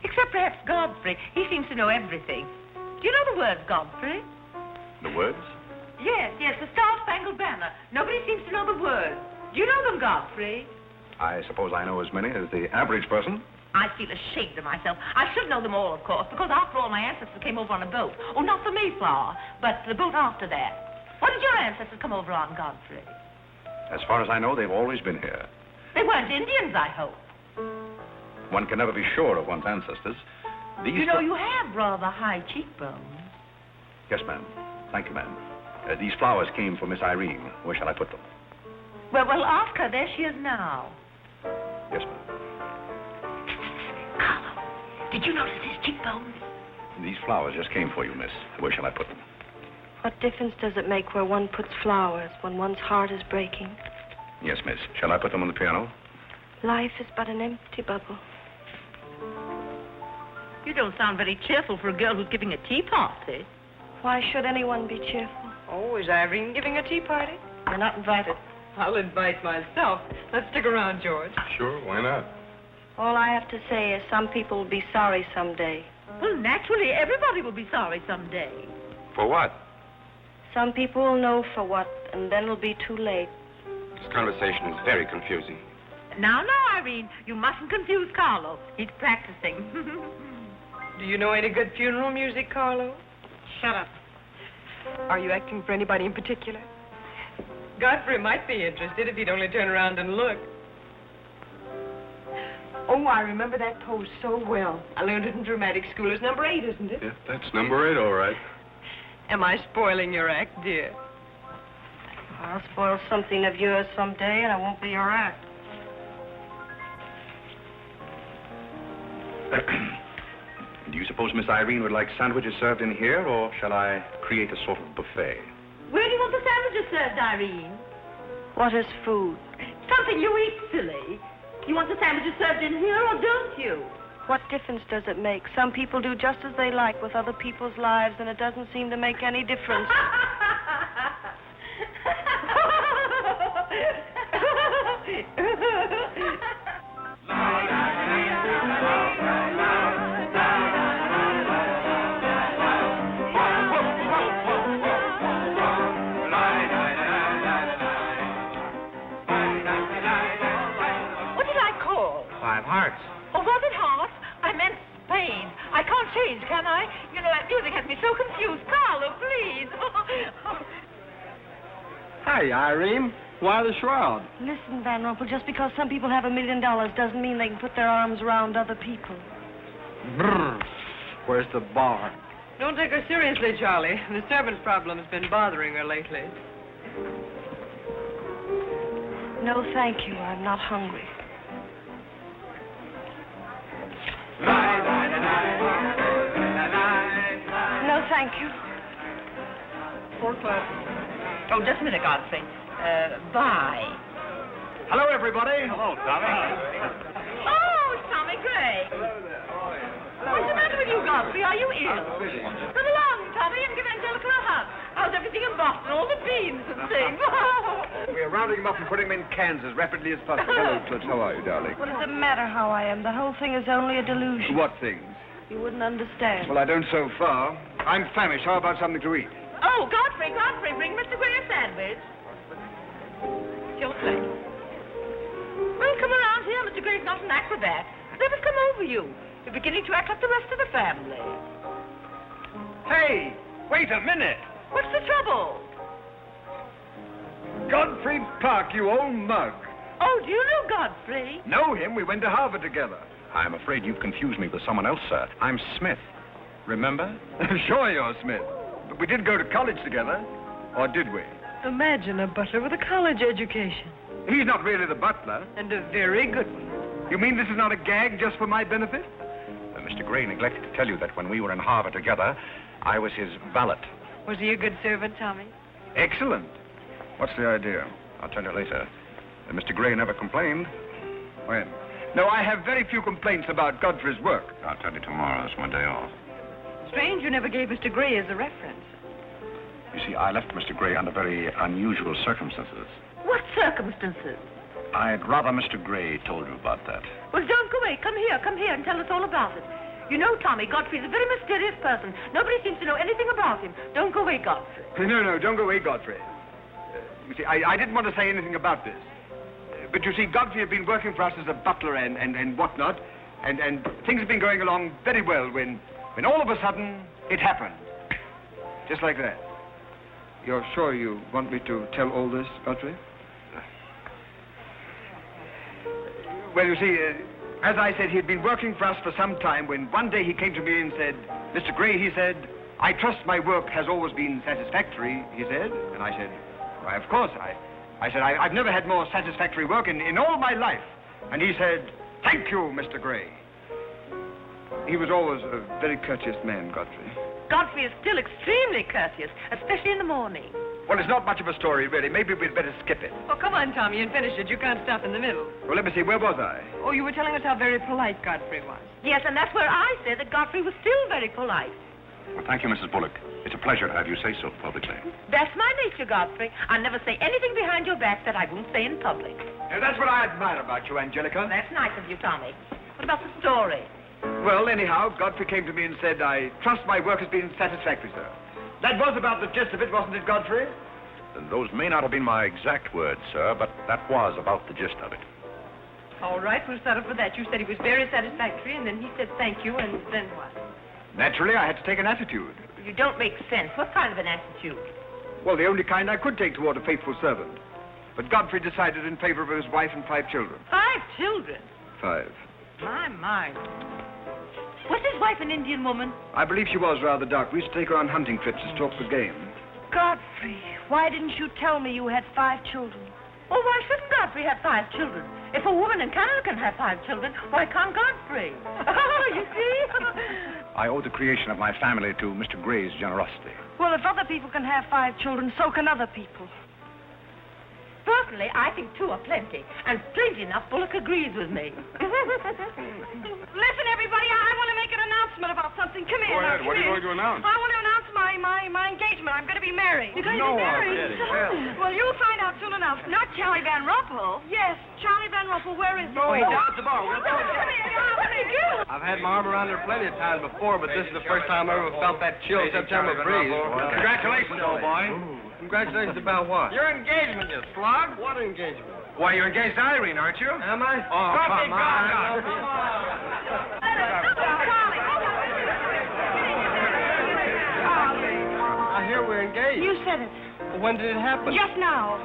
Except perhaps Godfrey. He seems to know everything. Do you know the words, Godfrey? The words? Yes, the Star-Spangled Banner. Nobody seems to know the words. Do you know them, Godfrey? I suppose I know as many as the average person. I feel ashamed of myself. I should know them all, of course, because after all, my ancestors came over on a boat. Oh, not the Mayflower, but the boat after that. What did your ancestors come over on, Godfrey? As far as I know, they've always been here. They weren't Indians, I hope. One can never be sure of one's ancestors. These you know, you have rather high cheekbones. Yes, ma'am. Thank you, ma'am. These flowers came for Miss Irene. Where shall I put them? Well, ask her. There she is now. Yes, ma'am. Carlo, did you notice his cheekbones? These flowers just came for you, miss. Where shall I put them? What difference does it make where one puts flowers when one's heart is breaking? Yes, miss. Shall I put them on the piano? Life is but an empty bubble. You don't sound very cheerful for a girl who's giving a tea party. Why should anyone be cheerful? Oh, is Irene giving a tea party? You're not invited. I'll invite myself. Let's stick around, George. Sure, why not? All I have to say is some people will be sorry someday. Well, naturally, everybody will be sorry someday. For what? Some people will know for what, and then it'll be too late. This conversation is very confusing. Now, Irene, you mustn't confuse Carlo. He's practicing. Do you know any good funeral music, Carlo? Shut up. Are you acting for anybody in particular? Godfrey might be interested if he'd only turn around and look. Oh, I remember that pose so well. I learned it in dramatic school. It's number 8, isn't it? Yeah, that's number 8, all right. Am I spoiling your act, dear? I'll spoil something of yours someday, and it won't be your act. Do you suppose Miss Irene would like sandwiches served in here, or shall I create a sort of buffet? Where do you want the sandwiches served, Irene? What is food? Something you eat, silly. You want the sandwiches served in here, or don't you? What difference does it make? Some people do just as they like with other people's lives, and it doesn't seem to make any difference. What did I call? 5 hearts. Oh, was it heart? I meant Spain. I can't change, can I? You know, that music has me so confused. Carlo, please. Hey, Irene. Why the shroud? Listen, Van Rumpel, just because some people have $1 million doesn't mean they can put their arms around other people. Brr. Where's the bar? Don't take her seriously, Charlie. The servant problem has been bothering her lately. No, thank you. I'm not hungry. No, thank you. 4 o'clock. Oh, just a minute, Godfrey. Bye. Hello, everybody. Hello, Tommy. Oh, Tommy Gray. What's the matter with you, Godfrey? Are you ill? Come along, Tommy, and give Angelica a hug. How's everything in Boston? All the beans and things. We're rounding them up and putting them in cans as rapidly as possible. Hello, Toots. How are you, darling? What does it matter how I am? The whole thing is only a delusion. What things? You wouldn't understand. Well, I don't so far. I'm famished. How about something to eat? Oh, Godfrey, bring Mr. Gray a sandwich. Your plate. Well, come around here. Mr. Gray's not an acrobat. Let us come over you. You're beginning to act like the rest of the family. Hey, wait a minute. What's the trouble? Godfrey Park, you old mug. Oh, do you know Godfrey? Know him? We went to Harvard together. I'm afraid you've confused me with someone else, sir. I'm Smith. Remember? Sure you're Smith. But we did go to college together. Or did we? Imagine a butler with a college education. He's not really the butler. And a very good one. You mean this is not a gag just for my benefit? Mr. Gray neglected to tell you that when we were in Harvard together, I was his valet. Was he a good servant, Tommy? Excellent. What's the idea? I'll tell you later. Mr. Gray never complained. When? No, I have very few complaints about Godfrey's work. I'll tell you tomorrow. It's my day off. Strange you never gave Mr. Gray as a reference. You see, I left Mr. Gray under very unusual circumstances. What circumstances? I'd rather Mr. Gray told you about that. Well, don't go away. Come here and tell us all about it. You know, Tommy, Godfrey's a very mysterious person. Nobody seems to know anything about him. Don't go away, Godfrey. No, don't go away, Godfrey. You see, I didn't want to say anything about this. But you see, Godfrey had been working for us as a butler and whatnot, and things have been going along very well when all of a sudden it happened. Just like that. You're sure you want me to tell all this, Godfrey? Well, you see, as I said, he'd been working for us for some time when one day he came to me and said, Mr. Gray, he said, I trust my work has always been satisfactory, he said. And I said, why, of course. I said, I've never had more satisfactory work in all my life. And he said, thank you, Mr. Gray. He was always a very courteous man, Godfrey. Godfrey is still extremely courteous, especially in the morning. Well, it's not much of a story, really. Maybe we'd better skip it. Oh, come on, Tommy, and finish it. You can't stop in the middle. Well, let me see. Where was I? Oh, you were telling us how very polite Godfrey was. Yes, and that's where I said that Godfrey was still very polite. Well, thank you, Mrs. Bullock. It's a pleasure to have you say so publicly. That's my nature, Godfrey. I never say anything behind your back that I won't say in public. Now, that's what I admire about you, Angelica. That's nice of you, Tommy. What about the story? Well, anyhow, Godfrey came to me and said, I trust my work has been satisfactory, sir. That was about the gist of it, wasn't it, Godfrey? Those may not have been my exact words, sir, but that was about the gist of it. All right, we'll settle for that. You said he was very satisfactory, and then he said thank you, and then what? Naturally, I had to take an attitude. You don't make sense. What kind of an attitude? Well, the only kind I could take toward a faithful servant. But Godfrey decided in favor of his wife and 5 children. 5 children? 5. My. Was his wife an Indian woman? I believe she was rather dark. We used to take her on hunting trips to stalk the game. Godfrey, why didn't you tell me you had 5 children? Well, why shouldn't Godfrey have 5 children? If a woman in Canada can have 5 children, why can't Godfrey? You see? I owe the creation of my family to Mr. Gray's generosity. Well, if other people can have 5 children, so can other people. Personally, I think 2 are plenty. And strangely enough, Bullock agrees with me. Listen, everybody, I want to make an announcement about something. Come here. Go ahead. Now, What are you going to announce? I want to announce my engagement. I'm going to be married. You're going to be married? Well, you'll find out soon enough. Not Charlie Van Rumpel. Yes, Charlie Van Rumpel. Where is he? Oh, he's down at the bar. Come here. I've had my arm around her plenty of times before, but this is the first time I ever felt that chill September breeze. Congratulations, old boy. Congratulations about what? Your engagement, you slug. What engagement? Why, you're engaged to Irene, aren't you? Am I? Oh, come on. I hear we're engaged. You said it. When did it happen? Just now.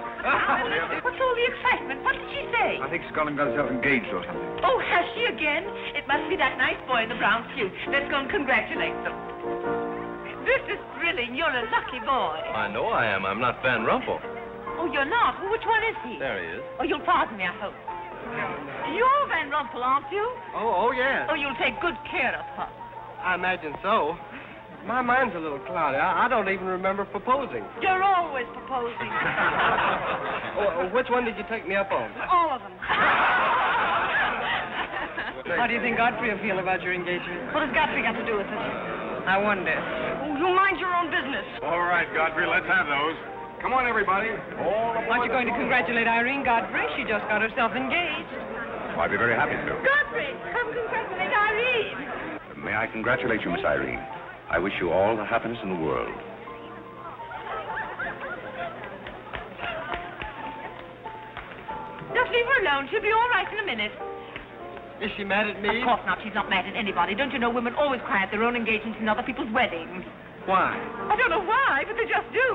What's all the excitement? What did she say? I think Scotland got herself engaged or something. Oh, has she again? It must be that nice boy in the brown suit. Let's go and congratulate them. This is thrilling. You're a lucky boy. I know I am. I'm not Van Rumpel. Oh, you're not? Which one is he? There he is. Oh, you'll pardon me, I hope. You're Van Rumpel, aren't you? Oh, yes. Oh, you'll take good care of her. I imagine so. My mind's a little cloudy. I don't even remember proposing. You're always proposing. Which one did you take me up on? All of them. How do you think Godfrey will feel about your engagement? What has Godfrey got to do with it? I wonder. Oh, you mind your own business. All right, Godfrey, let's have those. Come on, everybody. Aren't you going to congratulate Irene, Godfrey? She just got herself engaged. Oh, I'd be very happy to. Godfrey, come congratulate Irene. May I congratulate you, Miss Irene. I wish you all the happiness in the world. Just leave her alone. She'll be all right in a minute. Is she mad at me? Of course not. She's not mad at anybody. Don't you know women always cry at their own engagements and other people's weddings? Why? I don't know why, but they just do.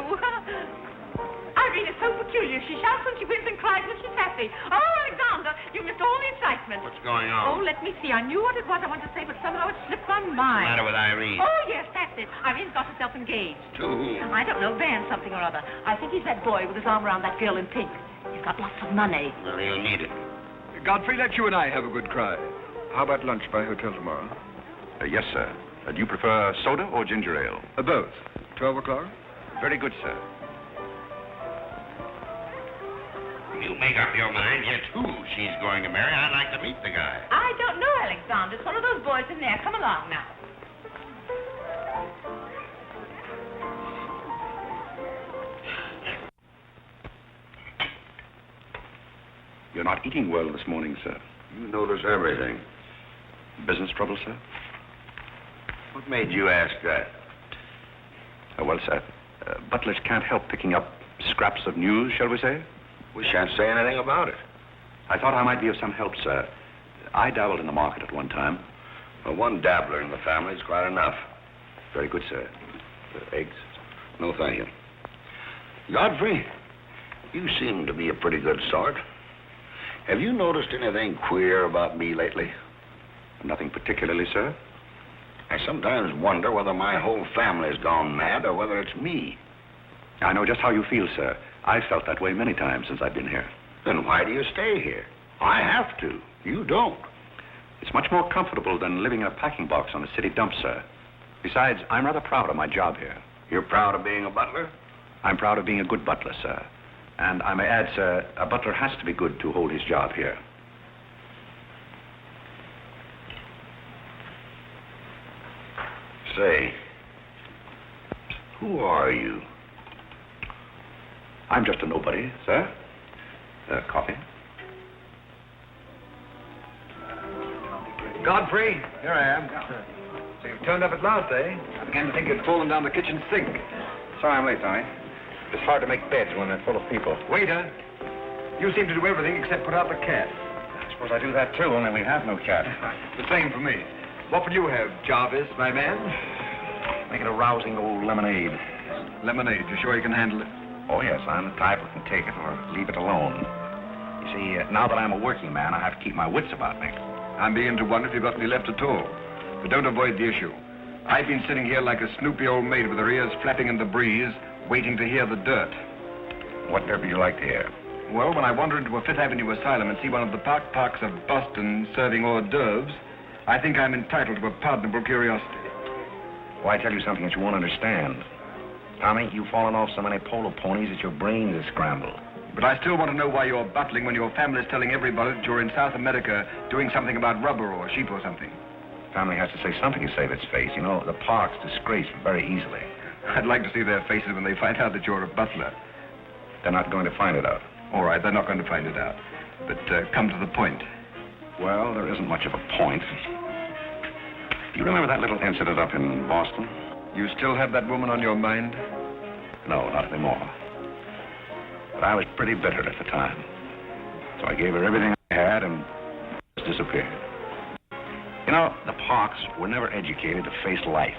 Irene is so peculiar. She shouts when she wins and cries when she's happy. Oh, Alexander, you missed all the excitement. What's going Oh, on? let me see. I knew what it was I wanted to say, but somehow it slipped my What's mind. the matter with Irene? Oh, yes, that's it. Irene's got herself engaged. To whom? I don't know, Van something or other. I think he's that boy with his arm around that girl in pink. He's got lots of money. Well, he'll need it. Godfrey, let you and I have a good cry. How about lunch by hotel tomorrow? Yes, sir. Do you prefer soda or ginger ale? Both. 12 o'clock? Very good, sir. You make up your mind yet who she's going to marry. I'd like to meet the guy. I don't know, Alexander. It's one of those boys in there. Come along now. You're not eating well this morning, sir. You notice everything. Business trouble, sir? What made you ask that? Well, sir, butlers can't help picking up scraps of news, shall we say? We shan't say anything about it. I thought I might be of some help, sir. I dabbled in the market at one time. Well, one dabbler in the family is quite enough. Very good, sir. Eggs? No, thank you. Godfrey, you seem to be a pretty good sort. Have you noticed anything queer about me lately? Nothing particularly, sir. I sometimes wonder whether my whole family's gone mad or whether it's me. I know just how you feel, sir. I've felt that way many times since I've been here. Then why do you stay here? I have to. You don't. It's much more comfortable than living in a packing box on a city dump, sir. Besides, I'm rather proud of my job here. You're proud of being a butler? I'm proud of being a good butler, sir. And I may add, sir, a butler has to be good to hold his job here. Say, who are you? I'm just a nobody, sir. Coffee? Godfrey, here I am. So you've turned up at last, eh? I began to think you'd fallen down the kitchen sink. Sorry I'm late, Tommy. It's hard to make beds when they're full of people. Waiter, you seem to do everything except put out the cat. I suppose I do that too, only we have no cat. The same for me. What will you have, Jarvis, my man? Make it a rousing old lemonade. Lemonade, you sure you can handle it? Oh, yes, I'm the type who can take it or leave it alone. You see, now that I'm a working man, I have to keep my wits about me. I'm beginning to wonder if you've got any left at all. But don't avoid the issue. I've been sitting here like a snoopy old maid with her ears flapping in the breeze, waiting to hear the dirt. What dirt would you like to hear? Well, when I wander into a Fifth Avenue asylum and see one of the parks of Boston serving hors d'oeuvres, I think I'm entitled to a pardonable curiosity. Oh, I tell you something that you won't understand. Tommy, you've fallen off so many polo ponies that your brains are scrambled. But I still want to know why you're butling when your family's telling everybody that you're in South America doing something about rubber or sheep or something. Family has to say something to save its face. You know, the park's disgraced very easily. I'd like to see their faces when they find out that you're a butler. They're not going to find it out. All right, they're not going to find it out. But come to the point. Well, there isn't much of a point. Do you remember that little incident up in Boston? You still have that woman on your mind? No, not anymore. But I was pretty bitter at the time. So I gave her everything I had and just disappeared. You know, the Parks were never educated to face life.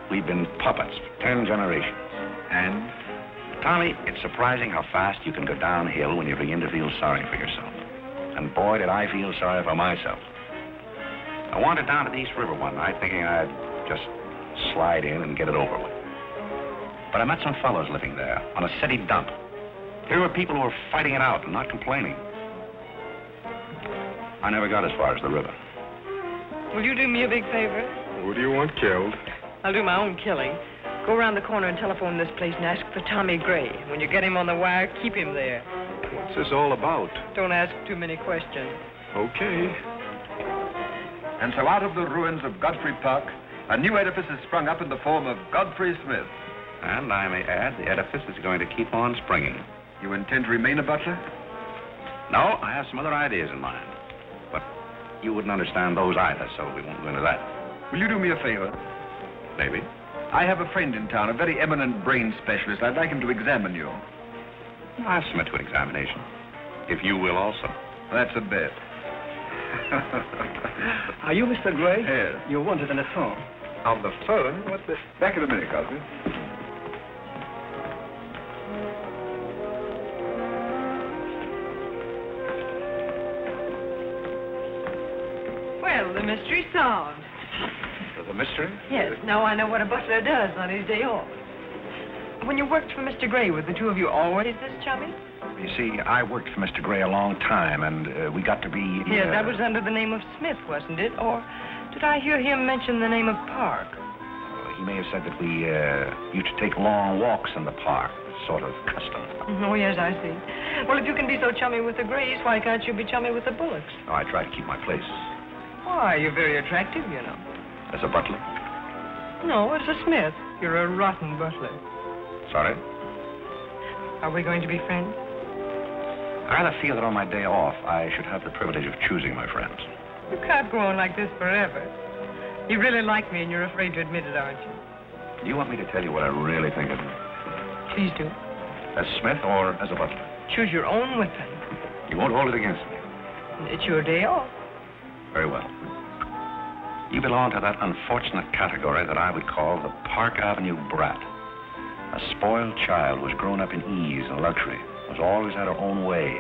We've been puppets for 10 generations. And? Tommy, it's surprising how fast you can go downhill when you begin to feel sorry for yourself. And boy, did I feel sorry for myself. I wandered down to the East River one night thinking I'd just slide in and get it over with. But I met some fellows living there on a city dump. Here were people who were fighting it out and not complaining. I never got as far as the river. Will you do me a big favor? Who do you want killed? I'll do my own killing. Go around the corner and telephone this place and ask for Tommy Gray. When you get him on the wire, keep him there. What's this all about? Don't ask too many questions. Okay. And so out of the ruins of Godfrey Park, a new edifice has sprung up in the form of Godfrey Smith. And I may add, the edifice is going to keep on springing. You intend to remain a butler? No, I have some other ideas in mind. But you wouldn't understand those either, so we won't go into that. Will you do me a favor? Maybe. I have a friend in town, a very eminent brain specialist. I'd like him to examine you. I'll submit to an examination. If you will also. That's a bet. Are you Mr. Gray? Yes. You're wanted on the phone. On the phone? What's this? Back in a minute, Godfrey. Well, the mystery's solved. The mystery? Yes, now I know what a butler does on his day off. When you worked for Mr. Gray, were the two of you always this chummy? You see, I worked for Mr. Gray a long time, and we got to be... Yes, that was under the name of Smith, wasn't it? Or did I hear him mention the name of Park? He may have said that we used to take long walks in the park, sort of custom. Oh, yes, I see. Well, if you can be so chummy with the Grays, why can't you be chummy with the Bullocks? Oh, I try to keep my place. Why, you're very attractive, you know. As a butler? No, as a Smith. You're a rotten butler. Sorry? Are we going to be friends? I rather feel that on my day off, I should have the privilege of choosing my friends. You can't go on like this forever. You really like me, and you're afraid to admit it, aren't you? Do you want me to tell you what I really think of you? Please do. As Smith or as a butler? Choose your own weapon. You won't hold it against me. It's your day off. Very well. You belong to that unfortunate category that I would call the Park Avenue brat. A spoiled child who was grown up in ease and luxury, was always had her own way,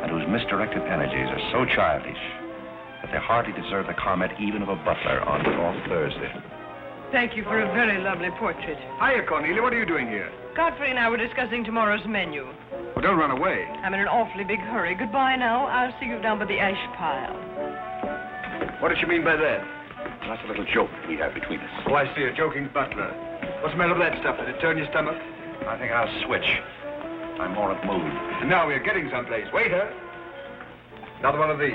and whose misdirected energies are so childish that they hardly deserve the comment even of a butler on off Thursday. Thank you for a very lovely portrait. Hiya, Cornelia. What are you doing here? Godfrey and I were discussing tomorrow's menu. Well, don't run away. I'm in an awfully big hurry. Goodbye now. I'll see you down by the ash pile. What does she mean by that? That's a little joke we have between us. Oh, I see, a joking butler. What's the matter with that stuff? Did it turn your stomach? I think I'll switch. I'm more at mood. And now we're getting someplace. Waiter! Another one of these.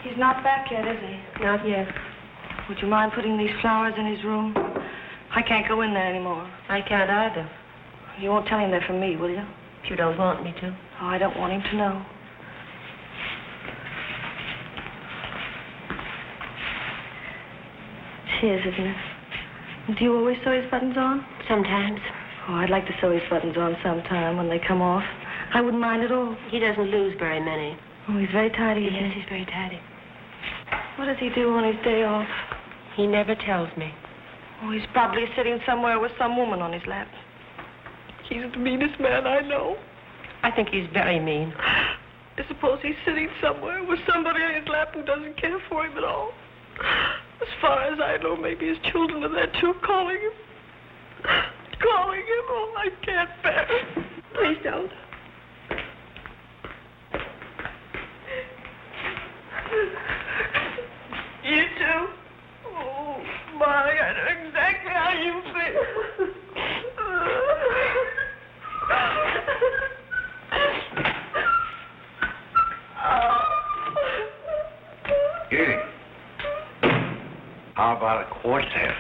He's not back yet, is he? Not yet. Would you mind putting these flowers in his room? I can't go in there anymore. I can't either. You won't tell him they're from me, will you? If you don't want me to. Oh, I don't want him to know. It's his, isn't it? Do you always sew his buttons on? Sometimes. Oh, I'd like to sew his buttons on sometime when they come off. I wouldn't mind at all. He doesn't lose very many. Oh, he's very tidy. Yes, he's very tidy. What does he do on his day off? He never tells me. Oh, he's probably sitting somewhere with some woman on his lap. He's the meanest man I know. I think he's very mean. I suppose he's sitting somewhere with somebody on his lap who doesn't care for him at all. As far as I know, maybe his children are there too, calling him. Calling him. Oh. Oh, I can't bear it. Please don't. You too? Oh, Molly, I know exactly how you feel. Here. How about a quartet?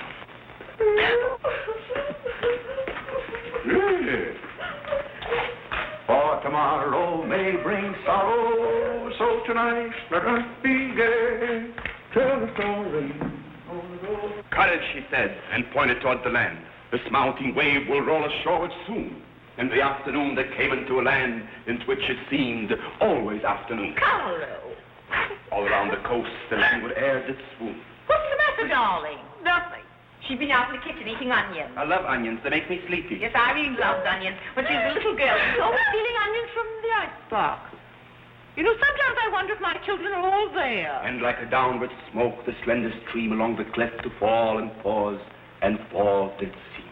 For tomorrow may bring sorrow, so tonight let us be gay. Tell the story. Courage, she said, and pointed toward the land. This mounting wave will roll us shoreward soon. In the afternoon they came into a land into which it seemed always afternoon. Carlo. All around the coast the languid air did swoon. What's the matter, darling? Nothing. She's been out in the kitchen eating onions. I love onions. They make me sleepy. Yes, Irene loves onions. When she was a little girl, she was always stealing onions from the icebox. You know, sometimes I wonder if my children are all there. And like a downward smoke, the slender stream along the cleft to fall and pause, and fall did seem.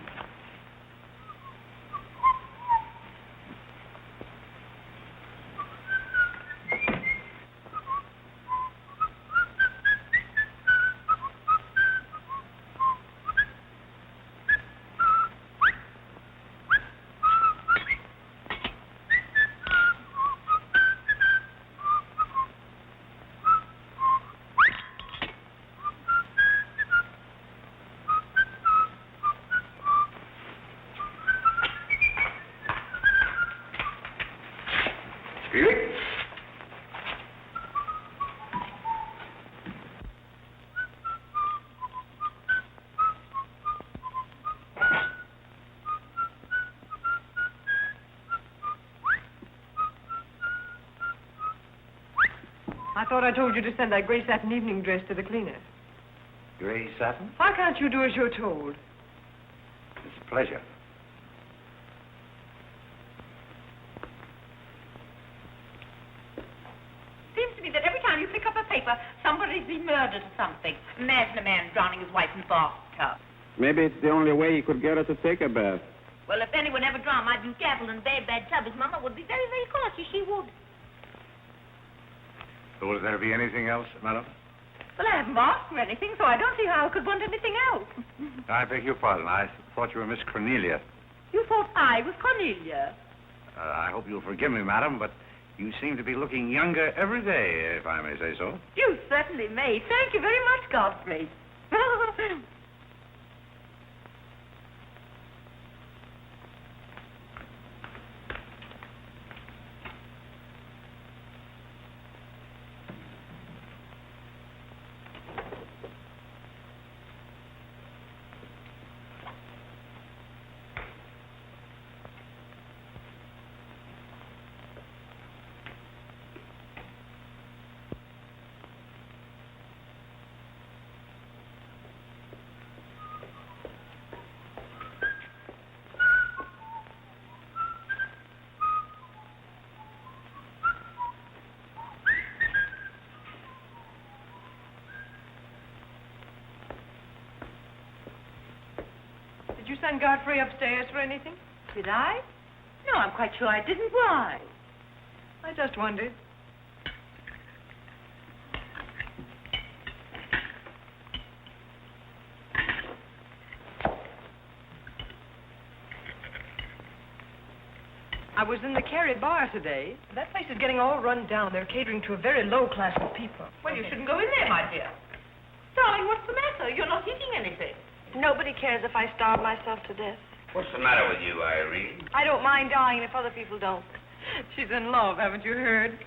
I thought I told you to send that gray satin evening dress to the cleaner. Gray satin? Why can't you do as you're told? It's a pleasure. Seems to me that every time you pick up a paper, somebody's been murdered or something. Imagine a man drowning his wife in a bathtub. Maybe it's the only way he could get her to take a bath. Well, if anyone ever drowned my beauty apple in a very bad tub, his mama would be very, very cautious. She would. So will there be anything else, madam? Well, I haven't asked for anything, so I don't see how I could want anything else. I beg your pardon. I thought you were Miss Cornelia. You thought I was Cornelia. I hope you'll forgive me, madam, but you seem to be looking younger every day, if I may say so. You certainly may. Thank you very much, Godfrey. Did you send Godfrey upstairs for anything? Did I? No, I'm quite sure I didn't. Why? I just wondered. I was in the Carey bar today. That place is getting all run down. They're catering to a very low class of people. Well, you shouldn't go in there, my dear. Darling, what's the matter? You're not eating anything. Nobody cares if I starve myself to death. What's the matter with you, Irene? I don't mind dying if other people don't. She's in love, haven't you heard?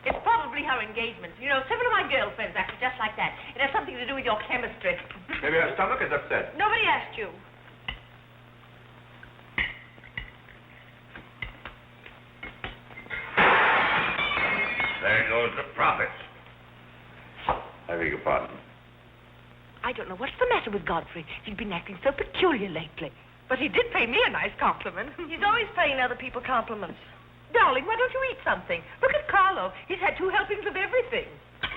It's probably her engagement. You know, several of my girlfriends acted just like that. It has something to do with your chemistry. Maybe her stomach is upset. Nobody asked you. There goes the profits. I beg your pardon. I don't know what's the matter with Godfrey. He's been acting so peculiar lately. But he did pay me a nice compliment. He's always paying other people compliments. Darling, why don't you eat something? Look at Carlo. He's had 2 helpings of everything.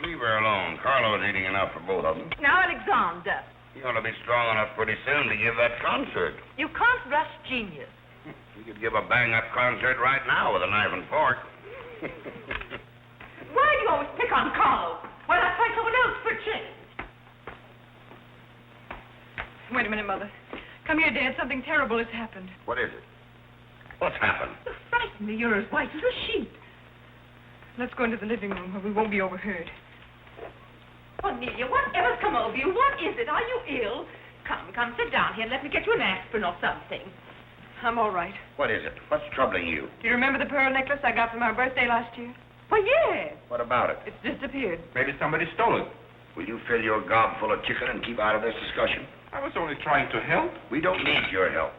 Leave her alone. Carlo's eating enough for both of them. Now, Alexander, You ought to be strong enough pretty soon to give that concert. You can't rush genius. You could give a bang-up concert right now with a knife and fork. Why do you always pick on Carlo? Why not try someone else for a change? Wait a minute, Mother. Come here, Dad. Something terrible has happened. What is it? What's happened? You frighten me. You're as white as a sheet. Let's go into the living room where we won't be overheard. Cornelia, whatever's come over you? What is it? Are you ill? Come, sit down here and let me get you an aspirin or something. I'm all right. What is it? What's troubling you? Do you remember the pearl necklace I got from our birthday last year? Why, yes. What about it? It's disappeared. Maybe somebody stole it. Will you fill your gob full of chicken and keep out of this discussion? I was only trying to help. We don't need your help.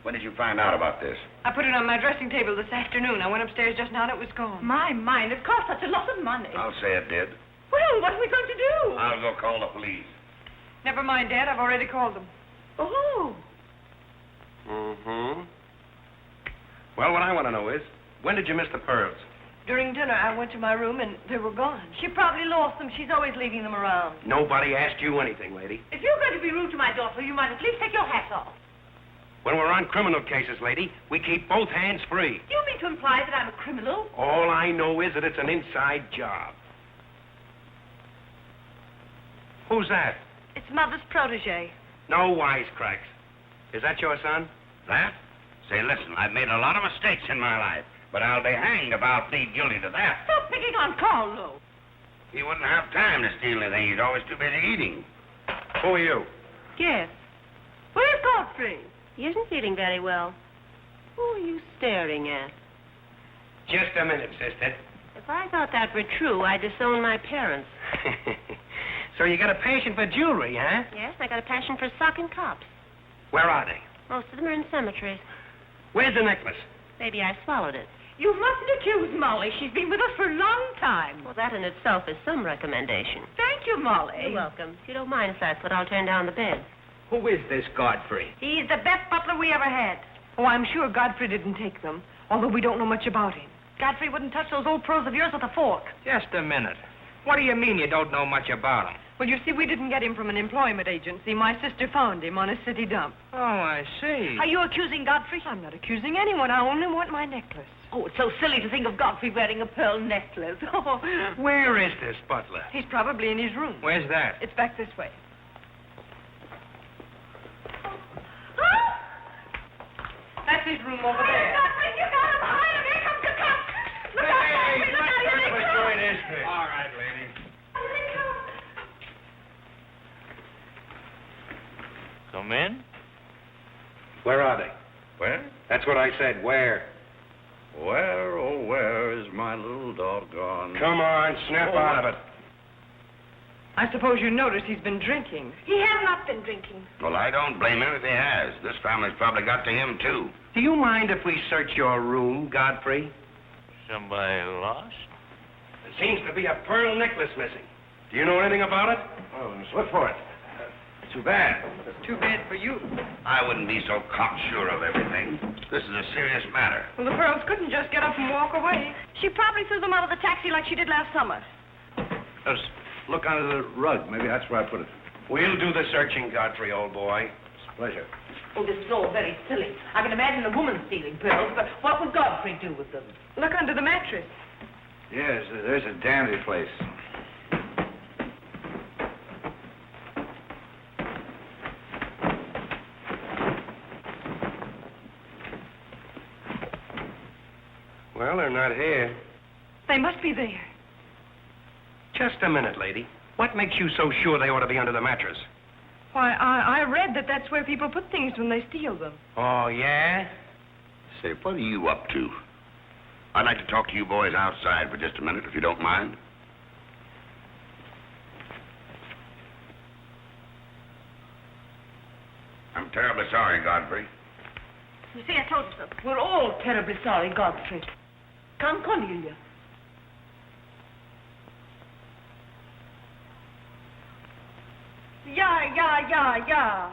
When did you find out about this? I put it on my dressing table this afternoon. I went upstairs just now and it was gone. My mind, it cost such a lot of money. I'll say it did. Well, what are we going to do? I'll go call the police. Never mind, Dad. I've already called them. Oh. Mm-hmm. Well, what I want to know is, when did you miss the pearls? During dinner, I went to my room and they were gone. She probably lost them. She's always leaving them around. Nobody asked you anything, lady. If you're going to be rude to my daughter, you might at least take your hat off. When we're on criminal cases, lady, we keep both hands free. Do you mean to imply that I'm a criminal? All I know is that it's an inside job. Who's that? It's Mother's protege. No wisecracks. Is that your son? That? Say, listen, I've made a lot of mistakes in my life, but I'll be hanged if I'll plead guilty to that. Stop picking on Carlo. He wouldn't have time to steal anything. He's always too busy eating. Who are you? Yes. Where's Godfrey? He isn't feeling very well. Who are you staring at? Just a minute, sister. If I thought that were true, I'd disown my parents. So you got a passion for jewelry, huh? Yes, I got a passion for socking cops. Where are they? Most of them are in cemeteries. Where's the necklace? Maybe I swallowed it. You mustn't accuse Molly. She's been with us for a long time. Well, that in itself is some recommendation. Thank you, Molly. You're welcome. If you don't mind if that's what I'll turn down the bed. Who is this Godfrey? He's the best butler we ever had. Oh, I'm sure Godfrey didn't take them, although we don't know much about him. Godfrey wouldn't touch those old pearls of yours with a fork. Just a minute. What do you mean you don't know much about him? Well, you see, we didn't get him from an employment agency. My sister found him on a city dump. Oh, I see. Are you accusing Godfrey? I'm not accusing anyone. I only want my necklace. Oh, it's so silly to think of Godfrey wearing a pearl necklace. Oh. Where is this butler? He's probably in his room. Where's that? It's back this way. That's his room over there. You got him behind him. Here comes the cop. Look out, Godfrey. Look out. Here they come. All right, lady. Come in. Where are they? Where? That's what I said. Where? Where, oh, where is my little doggone... Come on, snap out of it. I suppose you noticed he's been drinking. He has not been drinking. Well, I don't blame him if he has. This family's probably got to him, too. Do you mind if we search your room, Godfrey? Somebody lost? There seems to be a pearl necklace missing. Do you know anything about it? Oh, let's look for it. Too bad. It's too bad for you. I wouldn't be so cocksure of everything. This is a serious matter. Well, the pearls couldn't just get up and walk away. She probably threw them out of the taxi like she did last summer. Let's look under the rug. Maybe that's where I put it. We'll do the searching, Godfrey, old boy. It's a pleasure. Oh, this is all very silly. I can imagine a woman stealing pearls, but what would Godfrey do with them? Look under the mattress. Yes, there's a dandy place. Well, they're not here. They must be there. Just a minute, lady. What makes you so sure they ought to be under the mattress? Why, I read that that's where people put things when they steal them. Oh, yeah? Say, what are you up to? I'd like to talk to you boys outside for just a minute, if you don't mind. I'm terribly sorry, Godfrey. You see, I told you so. We're all terribly sorry, Godfrey. Come, Cornelia. Yeah.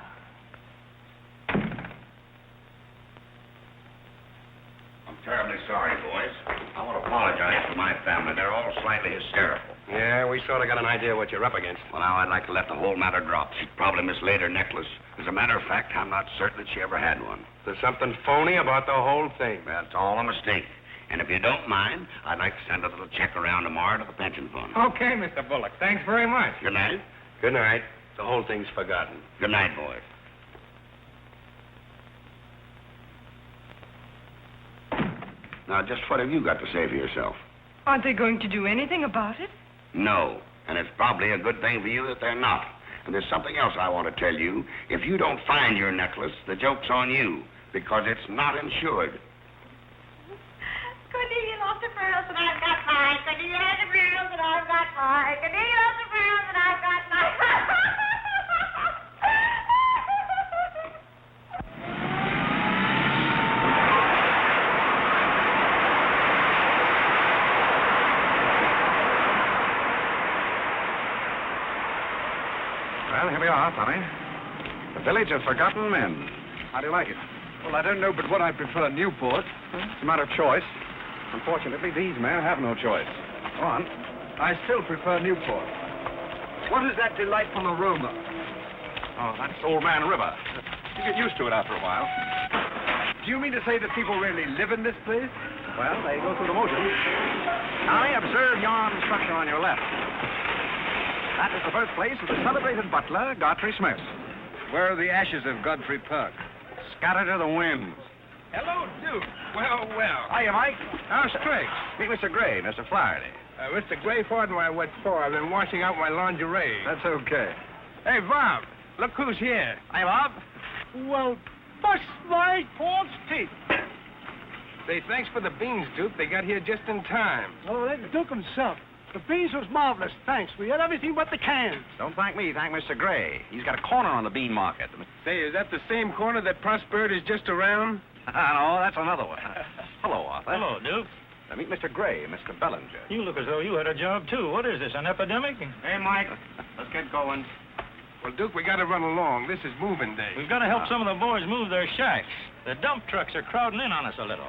I'm terribly sorry, boys. I want to apologize to my family. They're all slightly hysterical. Yeah, we sort of got an idea what you're up against. Well, now I'd like to let the whole matter drop. She probably mislaid her necklace. As a matter of fact, I'm not certain that she ever had one. There's something phony about the whole thing. That's all a mistake. And if you don't mind, I'd like to send a little check around tomorrow to the pension fund. Okay, Mr. Bullock. Thanks very much. Good night. Good night. The whole thing's forgotten. Good night, boys. Now, just what have you got to say for yourself? Aren't they going to do anything about it? No. And it's probably a good thing for you that they're not. And there's something else I want to tell you. If you don't find your necklace, the joke's on you, because it's not insured. Cornelia lost her pearls and I've got mine. Cornelia has her pearls and I've got mine. Cornelia lost her pearls and I've got mine. Well, here we are, Tommy. The village of forgotten men. How do you like it? Well, I don't know but what I prefer Newport. It's a matter of choice. Unfortunately, these men have no choice. Go on. I still prefer Newport. What is that delightful aroma? Oh, that's Old Man River. You get used to it after a while. Do you mean to say that people really live in this place? Well, they go through the motions. Tommy, observe yon structure on your left. That is the birthplace of the celebrated butler, Godfrey Smith. Where are the ashes of Godfrey Park? Scattered to the winds. Hello, Duke. Well, well. Hiya, Mike. How's tricks? Meet Mr. Gray, Mr. Flaherty. Mr. Gray, pardon my wet floor. I've been washing out my lingerie. That's okay. Hey, Bob, look who's here. Hiya, Bob. Well, bust my false teeth. Say, thanks for the beans, Duke. They got here just in time. Oh, that's Duke himself. The beans was marvelous, thanks. We had everything but the cans. Don't thank me. Thank Mr. Gray. He's got a corner on the bean market. Say, is that the same corner that Prosperity is just around? No, that's another one. Hello, Arthur. Hello, Duke. Meet Mr. Gray, Mr. Bellinger. You look as though you had a job, too. What is this, an epidemic? Hey, Mike, let's get going. Well, Duke, we got to run along. This is moving day. We've got to help some of the boys move their shacks. The dump trucks are crowding in on us a little.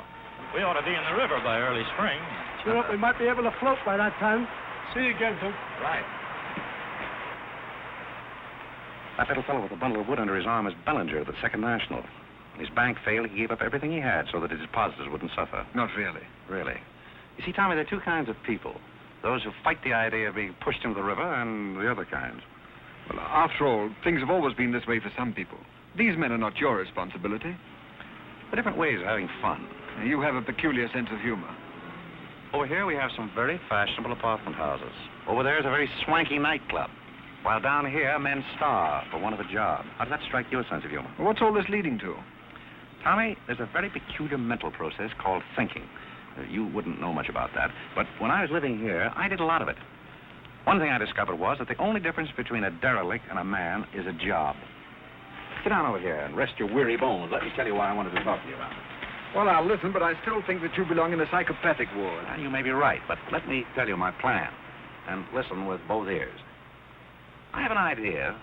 We ought to be in the river by early spring. Sure up, we might be able to float by that time. See you again, Duke. Right. That little fellow with the bundle of wood under his arm is Bellinger of the Second National. When his bank failed, he gave up everything he had so that his depositors wouldn't suffer. Not really. Really. You see, Tommy, there are two kinds of people. Those who fight the idea of being pushed into the river and the other kinds. Well, after all, things have always been this way for some people. These men are not your responsibility. The different ways of having fun. You have a peculiar sense of humor. Over here we have some very fashionable apartment houses. Over there is a very swanky nightclub. While down here, men starve for want of a job. How does that strike your sense of humor? Well, what's all this leading to? Tommy, there's a very peculiar mental process called thinking. You wouldn't know much about that, but when I was living here, I did a lot of it. One thing I discovered was that the only difference between a derelict and a man is a job. Sit down over here and rest your weary bones. Let me tell you what I wanted to talk to you about. Well, I'll listen, but I still think that you belong in the psychopathic ward. You may be right, but let me tell you my plan. And listen with both ears. I have an idea.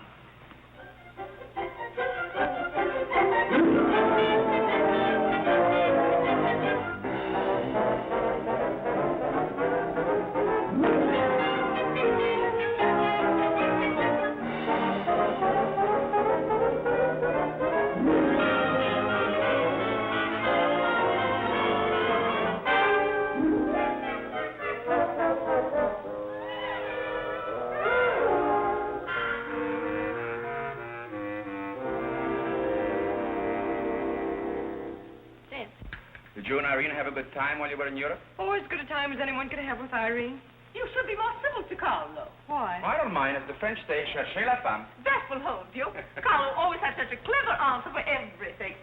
Did you and Irene have a good time while you were in Europe? Oh, as good a time as anyone could have with Irene. You should be more civil to Carlo. Why? I don't mind. As the French say, cherchez la femme. That will hold you. Carlo always had such a clever answer for everything.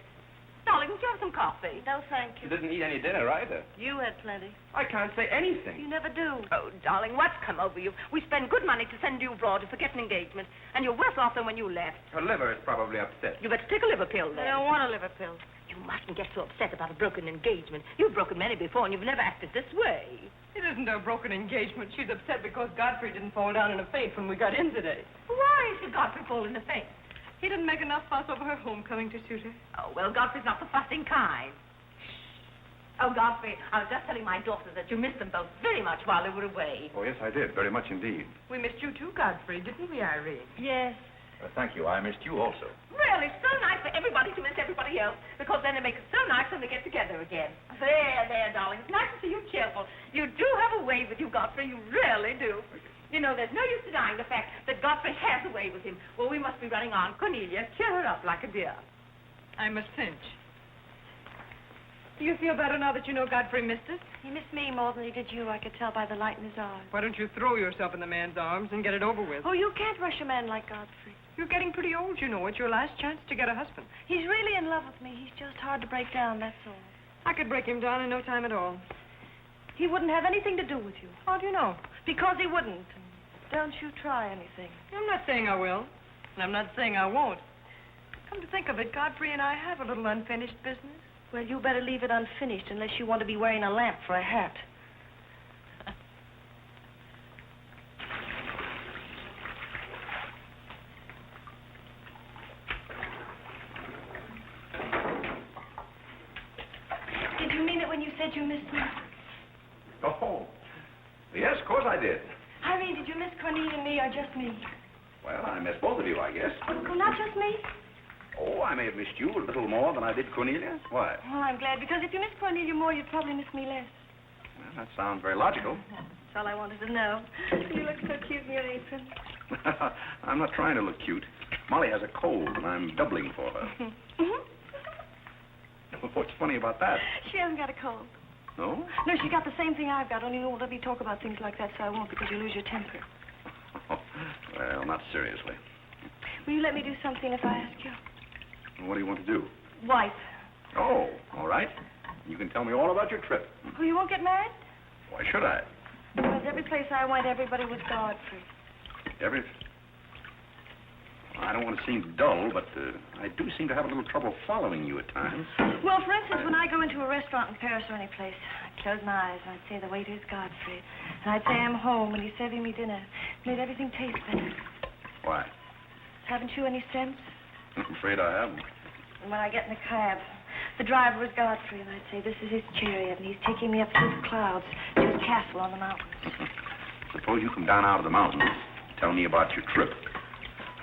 Darling, would you have some coffee? No, thank You you. didn't eat any dinner either. You had plenty. I can't say anything. You never do. Oh, darling, what's come over you? We spend good money to send you abroad to forget an engagement, and you're worse off than when you left. Her liver is probably upset. You better take a liver pill then. I don't want a liver pill. You mustn't get so upset about a broken engagement. You've broken many before, and you've never acted this way. It isn't a broken engagement. She's upset because Godfrey didn't fall down in a faint when we got in today. Why should Godfrey fall in a faint? He didn't make enough fuss over her homecoming to suit her. Oh, well, Godfrey's not the fussing kind. Oh, Godfrey, I was just telling my daughter that you missed them both very much while they were away. Oh, yes, I did. Very much indeed. We missed you too, Godfrey, didn't we, Irene? Yes. Thank you. I missed you also. Really, so nice for everybody to miss everybody else, because then it makes it so nice when they get together again. There, darling. It's nice to see you cheerful. You do have a way with you, Godfrey. You really do. You know, there's no use denying the fact that Godfrey has a way with him. Well, we must be running on. Cornelia, cheer her up like a dear. I'm a cinch. Do you feel better now that you know Godfrey missed us? He missed me more than he did you. I could tell by the light in his eyes. Why don't you throw yourself in the man's arms and get it over with? Oh, you can't rush a man like Godfrey. You're getting pretty old, you know. It's your last chance to get a husband. He's really in love with me. He's just hard to break down, that's all. I could break him down in no time at all. He wouldn't have anything to do with you. How do you know? Because he wouldn't. Don't you try anything. I'm not saying I will, and I'm not saying I won't. Come to think of it, Godfrey and I have a little unfinished business. Well, you better leave it unfinished unless you want to be wearing a lamp for a hat. Did you mean it when you said you missed me? Oh, yes, of course I did. Irene, did you miss Cornelia and me or just me? Well, I missed both of you, I guess. Oh, not just me? Oh, I may have missed you a little more than I did Cornelia. Why? Well, I'm glad, because if you miss Cornelia more, you'd probably miss me less. Well, that sounds very logical. That's all I wanted to know. You look so cute in your apron. I'm not trying to look cute. Molly has a cold, and I'm doubling for her. What's funny about that? She hasn't got a cold. No? No, she got the same thing I've got, only you won't let me talk about things like that, so I won't, because you lose your temper. Well, not seriously. Will you let me do something if I ask you? What do you want to do? Wife. Oh, all right. You can tell me all about your trip. Oh, you won't get married? Why should I? Because every place I went, everybody was Godfrey. I don't want to seem dull, but I do seem to have a little trouble following you at times. Well, for instance, when I go into a restaurant in Paris or any place, I'd close my eyes and I'd say the waiter's Godfrey. And I'd say I'm home and he's serving me dinner. Made everything taste better. Why? Haven't you any sense? I'm afraid I haven't. And when I get in the cab, the driver was Godfrey, and I'd say, this is his chariot, and he's taking me up through the clouds to his castle on the mountains. Suppose you come down out of the mountains. Tell me about your trip.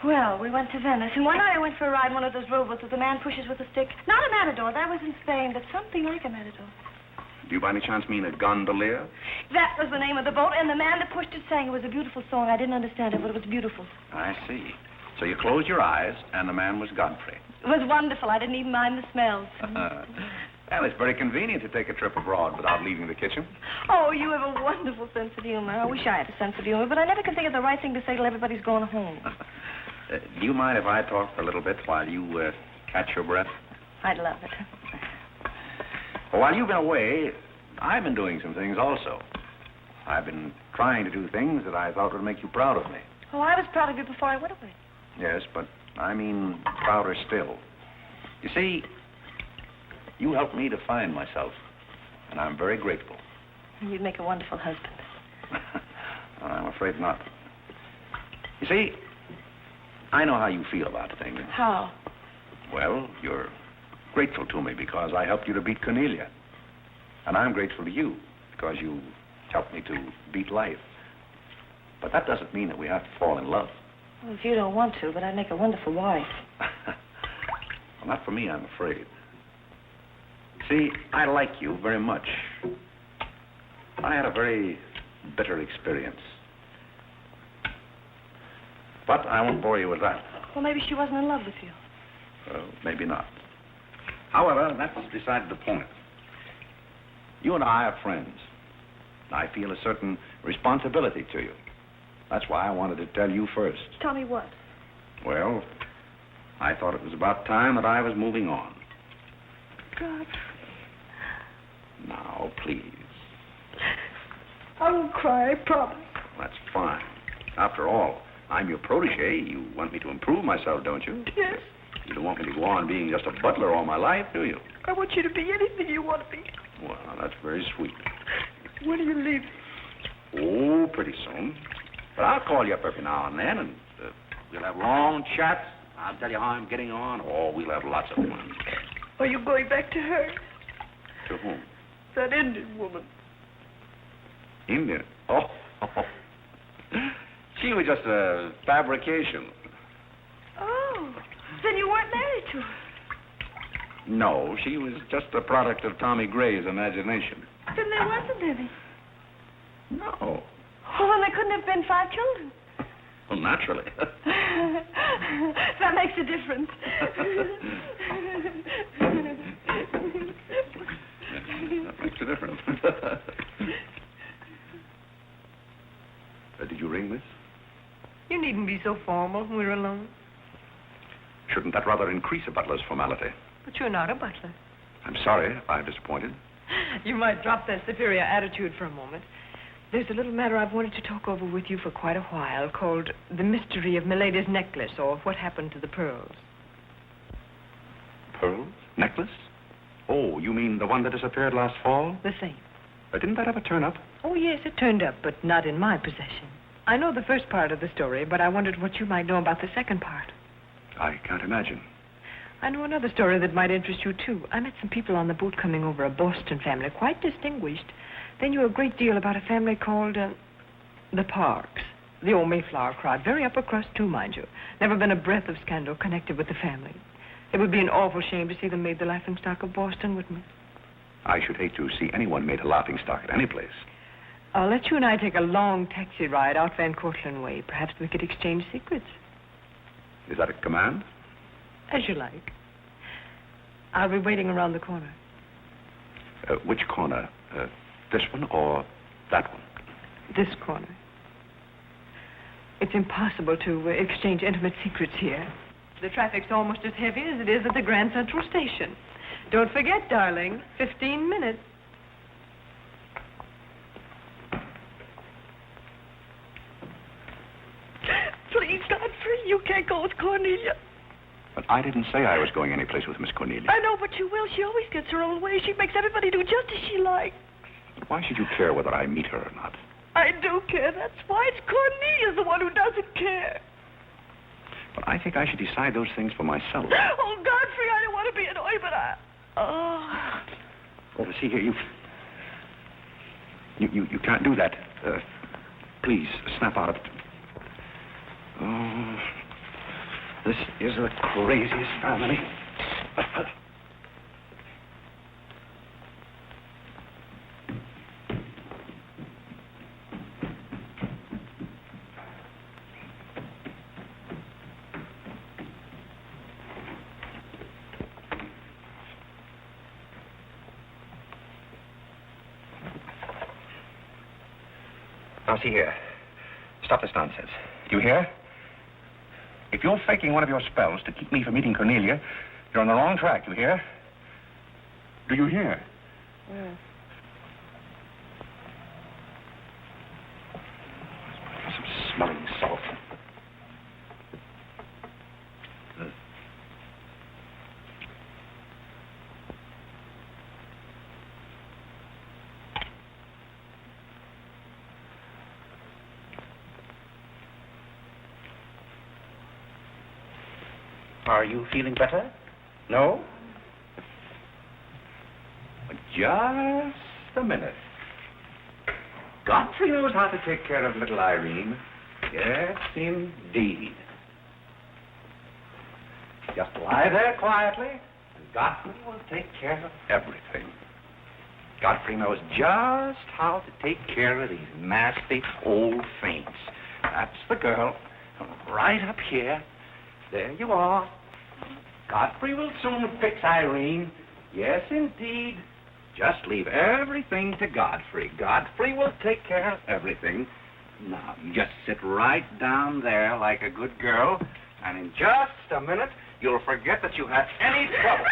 Well, we went to Venice, and one night I went for a ride in one of those rowboats that the man pushes with a stick. Not a matador, that was in Spain, but something like a matador. Do you by any chance mean a gondolier? That was the name of the boat, and the man that pushed it sang. It was a beautiful song. I didn't understand it, but it was beautiful. I see. So you closed your eyes, and the man was Godfrey. It was wonderful. I didn't even mind the smells. Well, it's very convenient to take a trip abroad without leaving the kitchen. Oh, you have a wonderful sense of humor. I wish I had a sense of humor, but I never can think of the right thing to say till everybody's going home. Do you mind if I talk for a little bit while you catch your breath? I'd love it. Well, while you've been away, I've been doing some things also. I've been trying to do things that I thought would make you proud of me. Oh, I was proud of you before I went away. Yes, but I mean prouder still. You see, you helped me to find myself, and I'm very grateful. You'd make a wonderful husband. I'm afraid not. You see, I know how you feel about things. How? Well, you're grateful to me because I helped you to beat Cornelia. And I'm grateful to you because you helped me to beat life. But that doesn't mean that we have to fall in love. Well, if you don't want to, but I'd make a wonderful wife. Well, not for me, I'm afraid. See, I like you very much. I had a very bitter experience. But I won't bore you with that. Well, maybe she wasn't in love with you. Well, maybe not. However, that's beside the point. You and I are friends. I feel a certain responsibility to you. That's why I wanted to tell you first. Tell me what? Well, I thought it was about time that I was moving on. God. Now, please. I won't cry, I promise. That's fine. After all, I'm your protege. You want me to improve myself, don't you? Yes. You don't want me to go on being just a butler all my life, do you? I want you to be anything you want to be. Well, that's very sweet. When are you leaving? Oh, pretty soon. But I'll call you up every now and then, and we'll have long chats. I'll tell you how I'm getting on. Oh, we'll have lots of fun. Are you going back to her? To whom? That Indian woman. Indian? Oh. She was just a fabrication. Oh, then you weren't married to her. No, she was just a product of Tommy Gray's imagination. Then there wasn't any. No. Oh, well, there couldn't have been 5 children. Well, naturally. That makes a difference. That makes a difference. Did you ring, miss? You needn't be so formal when we're alone. Shouldn't that rather increase a butler's formality? But you're not a butler. I'm sorry if I'm disappointed. You might drop that superior attitude for a moment. There's a little matter I've wanted to talk over with you for quite a while, called the mystery of Milady's necklace, or what happened to the pearls. Pearls? Necklace? Oh, you mean the one that disappeared last fall? The same. Didn't that ever turn up? Oh, yes, it turned up, but not in my possession. I know the first part of the story, but I wondered what you might know about the second part. I can't imagine. I know another story that might interest you, too. I met some people on the boat coming over, a Boston family, quite distinguished. They knew a great deal about a family called, the Parks. The old Mayflower crowd. Very upper crust, too, mind you. Never been a breath of scandal connected with the family. It would be an awful shame to see them made the laughingstock of Boston, wouldn't it? I should hate to see anyone made a laughingstock at any place. I'll let you and I take a long taxi ride out Van Cortlandt Way. Perhaps we could exchange secrets. Is that a command? As you like. I'll be waiting around the corner. Which corner? This one or that one? This corner. It's impossible to exchange intimate secrets here. The traffic's almost as heavy as it is at the Grand Central Station. Don't forget, darling, 15 minutes. Please, Godfrey, you can't go with Cornelia. But I didn't say I was going anyplace with Miss Cornelia. I know, but you will. She always gets her own way. She makes everybody do just as she likes. But why should you care whether I meet her or not? I do care. That's why it's Cornelia's the one who doesn't care. But I think I should decide those things for myself. Oh, Godfrey, I don't want to be annoyed, but Oh, see here, you can't do that. Please, snap out of it. Oh, this is the craziest family. Now, see here. Stop this nonsense. Do you hear? If you're faking one of your spells to keep me from meeting Cornelia, you're on the wrong track, you hear? Do you hear? Yes. Some smelling salt. Are you feeling better? No? Just a minute. Godfrey knows how to take care of little Irene. Yes, indeed. Just lie there quietly, and Godfrey will take care of everything. Godfrey knows just how to take care of these nasty old faints. That's the girl. Right up here. There you are. Godfrey will soon fix Irene. Yes, indeed. Just leave everything to Godfrey. Godfrey will take care of everything. Now, you just sit right down there like a good girl, and in just a minute, you'll forget that you had any trouble.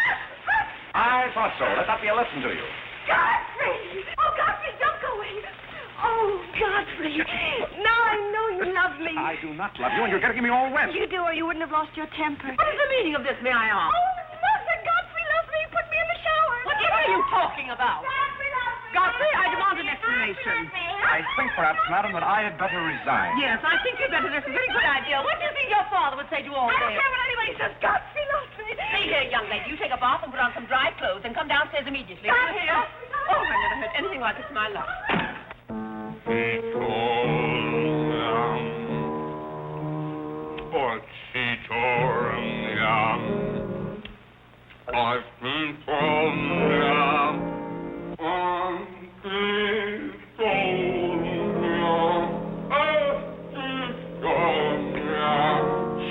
I thought so. Let that be a lesson to you. Godfrey! Oh, Godfrey, don't go away. Oh, Godfrey. Now I know you love me. I do not love you, and you're getting me all wet. You do, or you wouldn't have lost your temper. What is the meaning of this, may I ask? Oh, Mother, Godfrey loves me. Put me in the shower. Whatever are you talking about? Godfrey loves me. Godfrey, I demand an explanation. I think, perhaps, madam, that I had better resign. Yes, I think you'd better. That's a very good idea. What do you think your father would say to all I don't this? care what anybody says. Godfrey loves me. See here, young lady, you take a bath and put on some dry clothes and come downstairs immediately. Godfrey You hear? loves me. Oh, I never heard anything like this in my life. I've been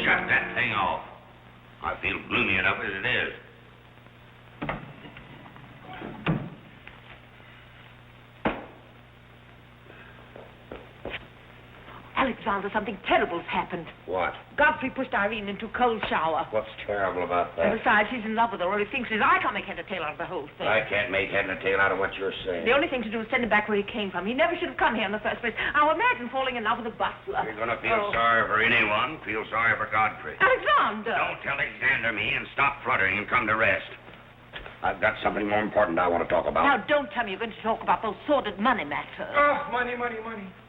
Shut that thing off. I feel gloomy enough as it is. Alexander, something terrible's happened. What? Godfrey pushed Irene into a cold shower. What's terrible about And that? besides, he's in love with her, or he thinks he is. I can't make head or tail out of the whole thing. I can't make head and tail out of what you're saying. The only thing to do is send him back where he came from. He never should have come here in the first place. Now imagine falling in love with a butler. You're going to feel sorry for anyone. Feel sorry for Godfrey. Alexander! Don't Alexander me and stop fluttering and come to rest. I've got something more important I want to talk about. Now, don't tell me you're going to talk about those sordid money matters. Oh, money.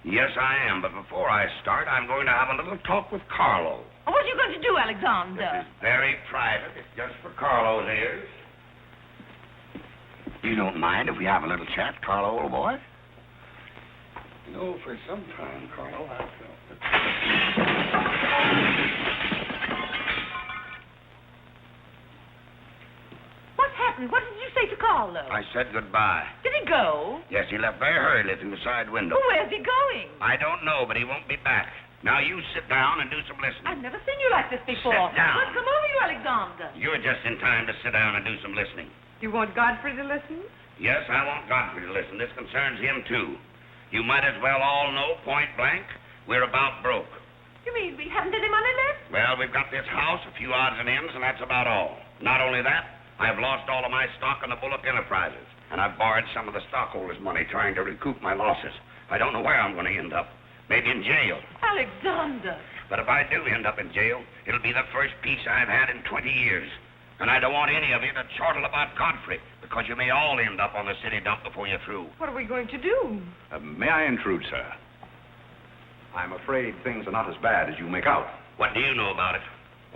Yes, I am, but before I start, I'm going to have a little talk with Carlo. What are you going to do, Alexander? This is very private. It's just for Carlo's ears. You don't mind if we have a little chat, Carlo, old boy? You know, for some time, Carlo, I've felt that... What's happened? What did you say to Carlo? I said goodbye. Did he go? Yes, he left very hurriedly through the side window. Well, where's he going? I don't know, but he won't be back. Now, you sit down and do some listening. I've never seen you like this before. Sit down. What's come over you, Alexander? You're just in time to sit down and do some listening. You want Godfrey to listen? Yes, I want Godfrey to listen. This concerns him, too. You might as well all know, point blank, we're about broke. You mean we haven't any money left? Well, we've got this house, a few odds and ends, and that's about all. Not only that, I've lost all of my stock in the Bullock enterprises, and I've borrowed some of the stockholders' money trying to recoup my losses. I don't know where I'm going to end up. Maybe in jail. Alexander. But if I do end up in jail, it'll be the first peace I've had in 20 years. And I don't want any of you to chortle about Godfrey, because you may all end up on the city dump before you're through. What are we going to do? May I intrude, sir? I'm afraid things are not as bad as you make out. What do you know about it?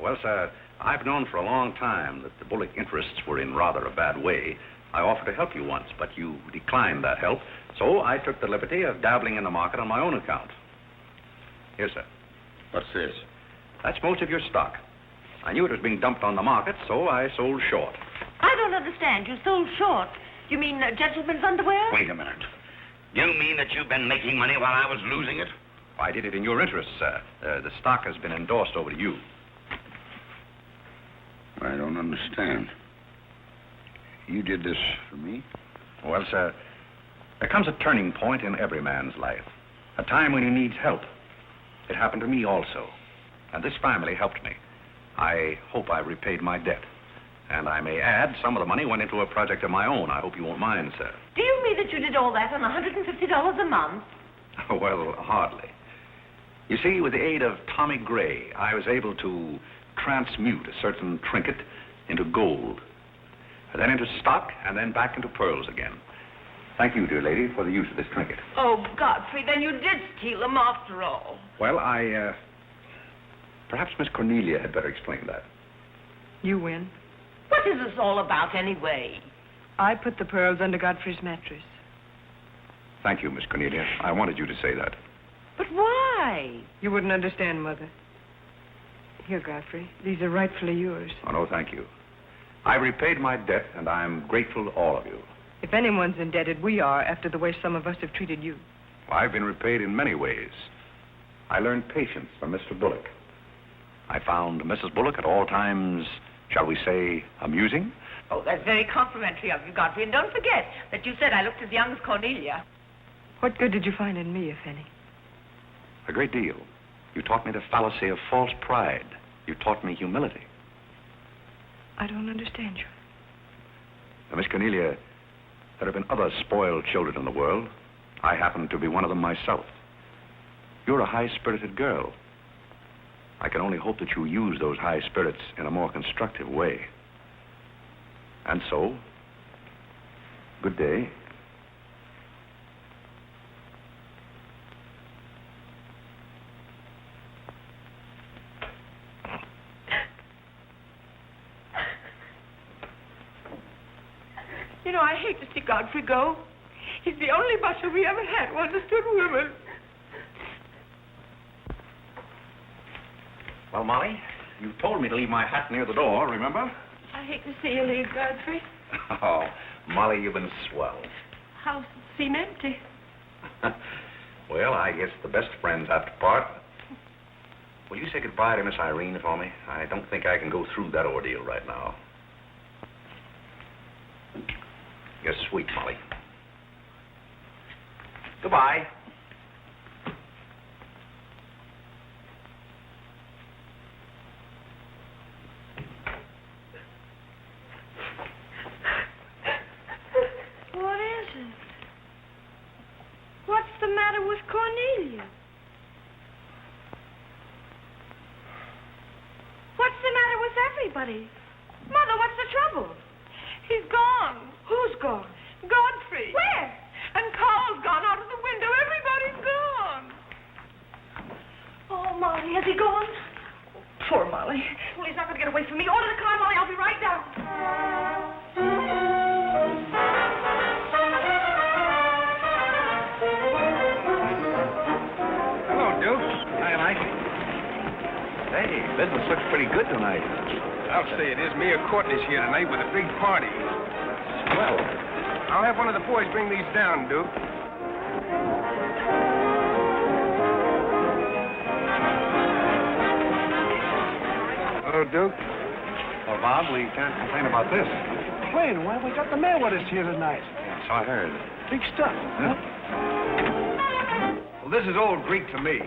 Well, sir, I've known for a long time that the Bullock interests were in rather a bad way. I offered to help you once, but you declined that help, so I took the liberty of dabbling in the market on my own account. Here, sir. What's this? That's most of your stock. I knew it was being dumped on the market, so I sold short. I don't understand. You sold short. You mean gentlemen's underwear? Wait a minute. Do you mean that you've been making money while I was losing it? I did it in your interest, sir. The stock has been endorsed over to you. I don't understand. You did this for me? Well, sir, there comes a turning point in every man's life. A time when he needs help. It happened to me also. And this family helped me. I hope I repaid my debt. And I may add, some of the money went into a project of my own. I hope you won't mind, sir. Do you mean that you did all that on $150 a month? Well, hardly. You see, with the aid of Tommy Gray, I was able to transmute a certain trinket into gold, then into stock, and then back into pearls again. Thank you, dear lady, for the use of this trinket. Oh, Godfrey, then you did steal them after all. Well, perhaps Miss Cornelia had better explain that. You win. What is this all about, anyway? I put the pearls under Godfrey's mattress. Thank you, Miss Cornelia. I wanted you to say that. But why? You wouldn't understand, Mother. Here, Godfrey. These are rightfully yours. Oh, no, thank you. I repaid my debt, and I'm grateful to all of you. If anyone's indebted, we are, after the way some of us have treated you. Well, I've been repaid in many ways. I learned patience from Mr. Bullock. I found Mrs. Bullock at all times, shall we say, amusing. Oh, that's very complimentary of you, Godfrey. And don't forget that you said I looked as young as Cornelia. What good did you find in me, if any? A great deal. You taught me the fallacy of false pride. You taught me humility. I don't understand you. Now, Miss Cornelia, there have been other spoiled children in the world. I happen to be one of them myself. You're a high-spirited girl. I can only hope that you use those high spirits in a more constructive way. And so, good day. You know, I hate to see Godfrey go. He's the only butler we ever had who understood women. Well, Molly, you told me to leave my hat near the door, remember? I hate to see you leave, Godfrey. Oh, Molly, you've been swell. House seem empty. Well, I guess the best friends have to part. Will you say goodbye to Miss Irene for me? I don't think I can go through that ordeal right now. You're sweet, Molly. Goodbye. What is it? What's the matter with Cornelia? What's the matter with everybody? Mother, what's the trouble? He's gone. Who's gone? Godfrey. Where? And Carl's gone out of the window. Everybody's gone. Oh, Molly, has he gone? Poor Molly. Well, he's not going to get away from me. Order the car, Molly. I'll be right down. Hello, Duke. Hi, Mike. Hey, business looks pretty good tonight. I'll say it is. Me and Courtney's here tonight with a big party. Well, I'll have one of the boys bring these down, Duke. Hello, Duke. well, Bob, we can't complain about this. Wayne, why we got the mayor with us here tonight? Yeah, so I heard. Big stuff, huh? Well, this is all Greek to me.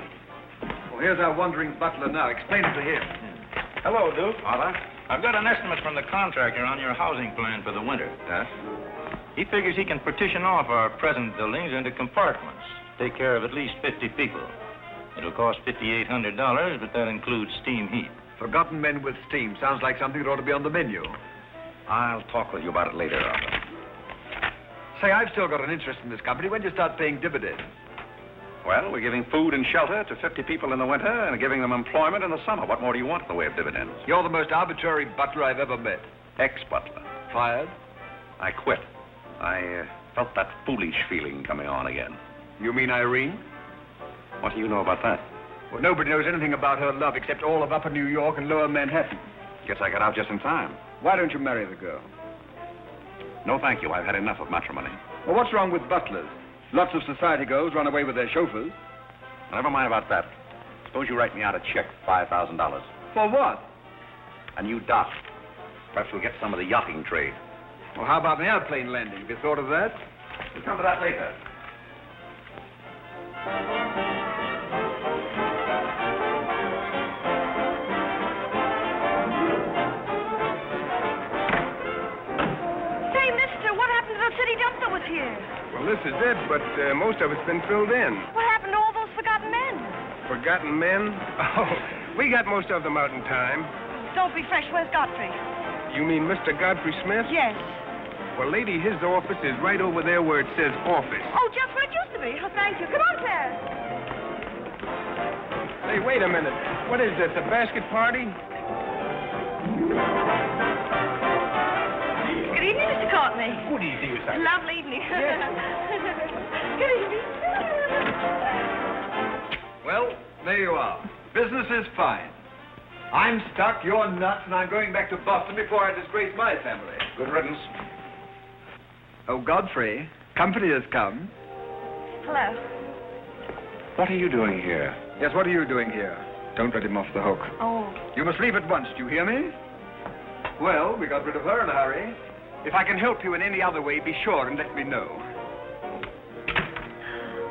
Well, here's our wandering butler now. Explain it to him. Hello, Duke. Father? I've got an estimate from the contractor on your housing plan for the winter. Yes? He figures he can partition off our present buildings into compartments, take care of at least 50 people. It'll cost $5,800, but that includes steam heat. Forgotten men with steam. Sounds like something that ought to be on the menu. I'll talk with you about it later, Arthur. Say, I've still got an interest in this company. When do you start paying dividends? Well, we're giving food and shelter to 50 people in the winter and giving them employment in the summer. What more do you want in the way of dividends? You're the most arbitrary butler I've ever met. Ex-butler. Fired? I quit. I felt that foolish feeling coming on again. You mean Irene? What do you know about that? Well, nobody knows anything about her love except all of Upper New York and Lower Manhattan. Guess I got out just in time. Why don't you marry the girl? No, thank you. I've had enough of matrimony. Well, what's wrong with butlers? Lots of society girls run away with their chauffeurs. Never mind about that. Suppose you write me out a check for $5,000. For what? A new dock. Perhaps we'll get some of the yachting trade. Well, how about an airplane landing? Have you thought of that? We'll come to that later. Say, mister, what happened to the city dump that was here? Well, this is it, but most of it's been filled in. What happened to all those forgotten men? Forgotten men? Oh, we got most of them out in time. Don't be fresh. Where's Godfrey? You mean Mr. Godfrey Smith? Yes. Well, lady, his office is right over there where it says office. Oh, just where it used to be. Oh, thank you. Come on, Claire. Hey, wait a minute. What is this, a basket party? Good evening, Mr. Courtney. Good evening, Miss Irene. Lovely evening. Good evening. Well, there you are. Business is fine. I'm stuck, you're nuts, and I'm going back to Boston before I disgrace my family. Good riddance. Oh, Godfrey, company has come. Hello. What are you doing here? Yes, what are you doing here? Don't let him off the hook. Oh. You must leave at once, do you hear me? Well, we got rid of her in a hurry. If I can help you in any other way, be sure and let me know.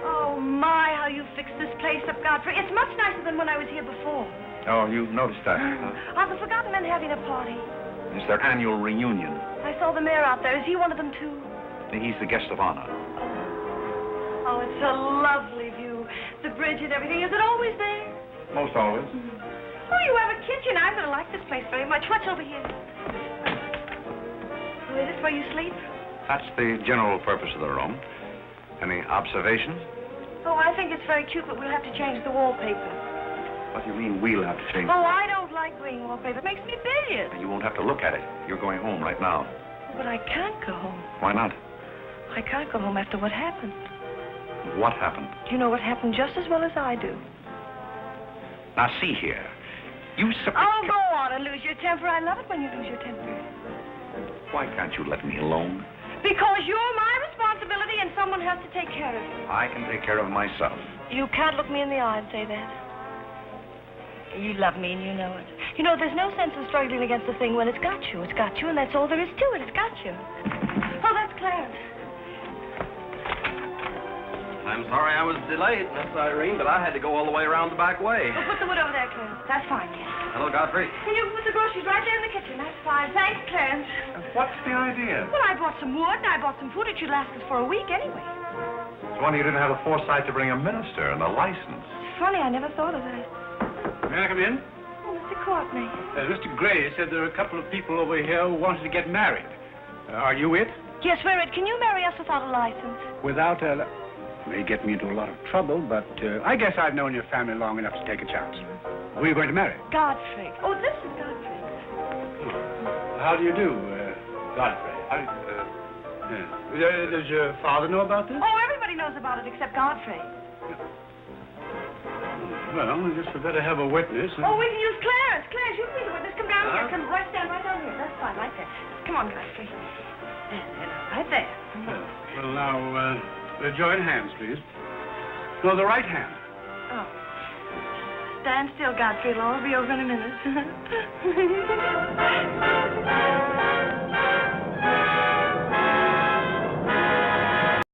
Oh, my, how you fixed this place up, Godfrey. It's much nicer than when I was here before. Oh, you noticed that? Are the forgotten men having a party? It's their annual reunion. I saw the mayor out there. Is he one of them, too? He's the guest of honor. Oh, it's a lovely view. The bridge and everything. Is it always there? Most always. Oh, you have a kitchen. I'm going to like this place very much. What's over here? Oh, is this where you sleep? That's the general purpose of the room. Any observations? Oh, I think it's very cute, but we'll have to change the wallpaper. What do you mean we'll have to change? Oh, I don't like green wallpaper. It makes me bilious. You won't have to look at it. You're going home right now. But I can't go home. Why not? I can't go home after what happened. What happened? You know what happened just as well as I do. Now, see here. You Oh, go on and lose your temper. I love it when you lose your temper. Why can't you let me alone? Because you're my responsibility and someone has to take care of you. I can take care of myself. You can't look me in the eye and say that. You love me and you know it. You know, there's no sense in struggling against a thing when it's got you. It's got you, and that's all there is to it. It's got you. Oh, that's Clarence. I'm sorry I was delayed, Miss Irene, but I had to go all the way around the back way. Well, put the wood over there, Clarence. That's fine, kid. Hello, Godfrey. And you can put the groceries right there in the kitchen. That's fine. Thanks, Clarence. What's the idea? Well, I bought some wood, and I bought some food. It should last us for a week anyway. It's wonder you didn't have the foresight to bring a minister and a license. It's funny, I never thought of that. May I come in? Oh, Mr. Courtney. Mr. Gray said there are a couple of people over here who wanted to get married. Are you it? Yes, we're it. Can you marry us without a license? Without a... May get me into a lot of trouble, but I guess I've known your family long enough to take a chance. Who are you going to marry? Godfrey. Oh, this is Godfrey. How do you do, Godfrey? Does your father know about this? Oh, everybody knows about it except Godfrey. Well, I guess we better have a witness. Oh, we can use Clarence. Clarence, you can be the witness. Come down here. Come right stand right down here. That's fine, right there. Come on, Godfrey. Right there. Well, now, join hands, please. No, the right hand. Oh. Stand still, Godfrey. It'll all be over in a minute.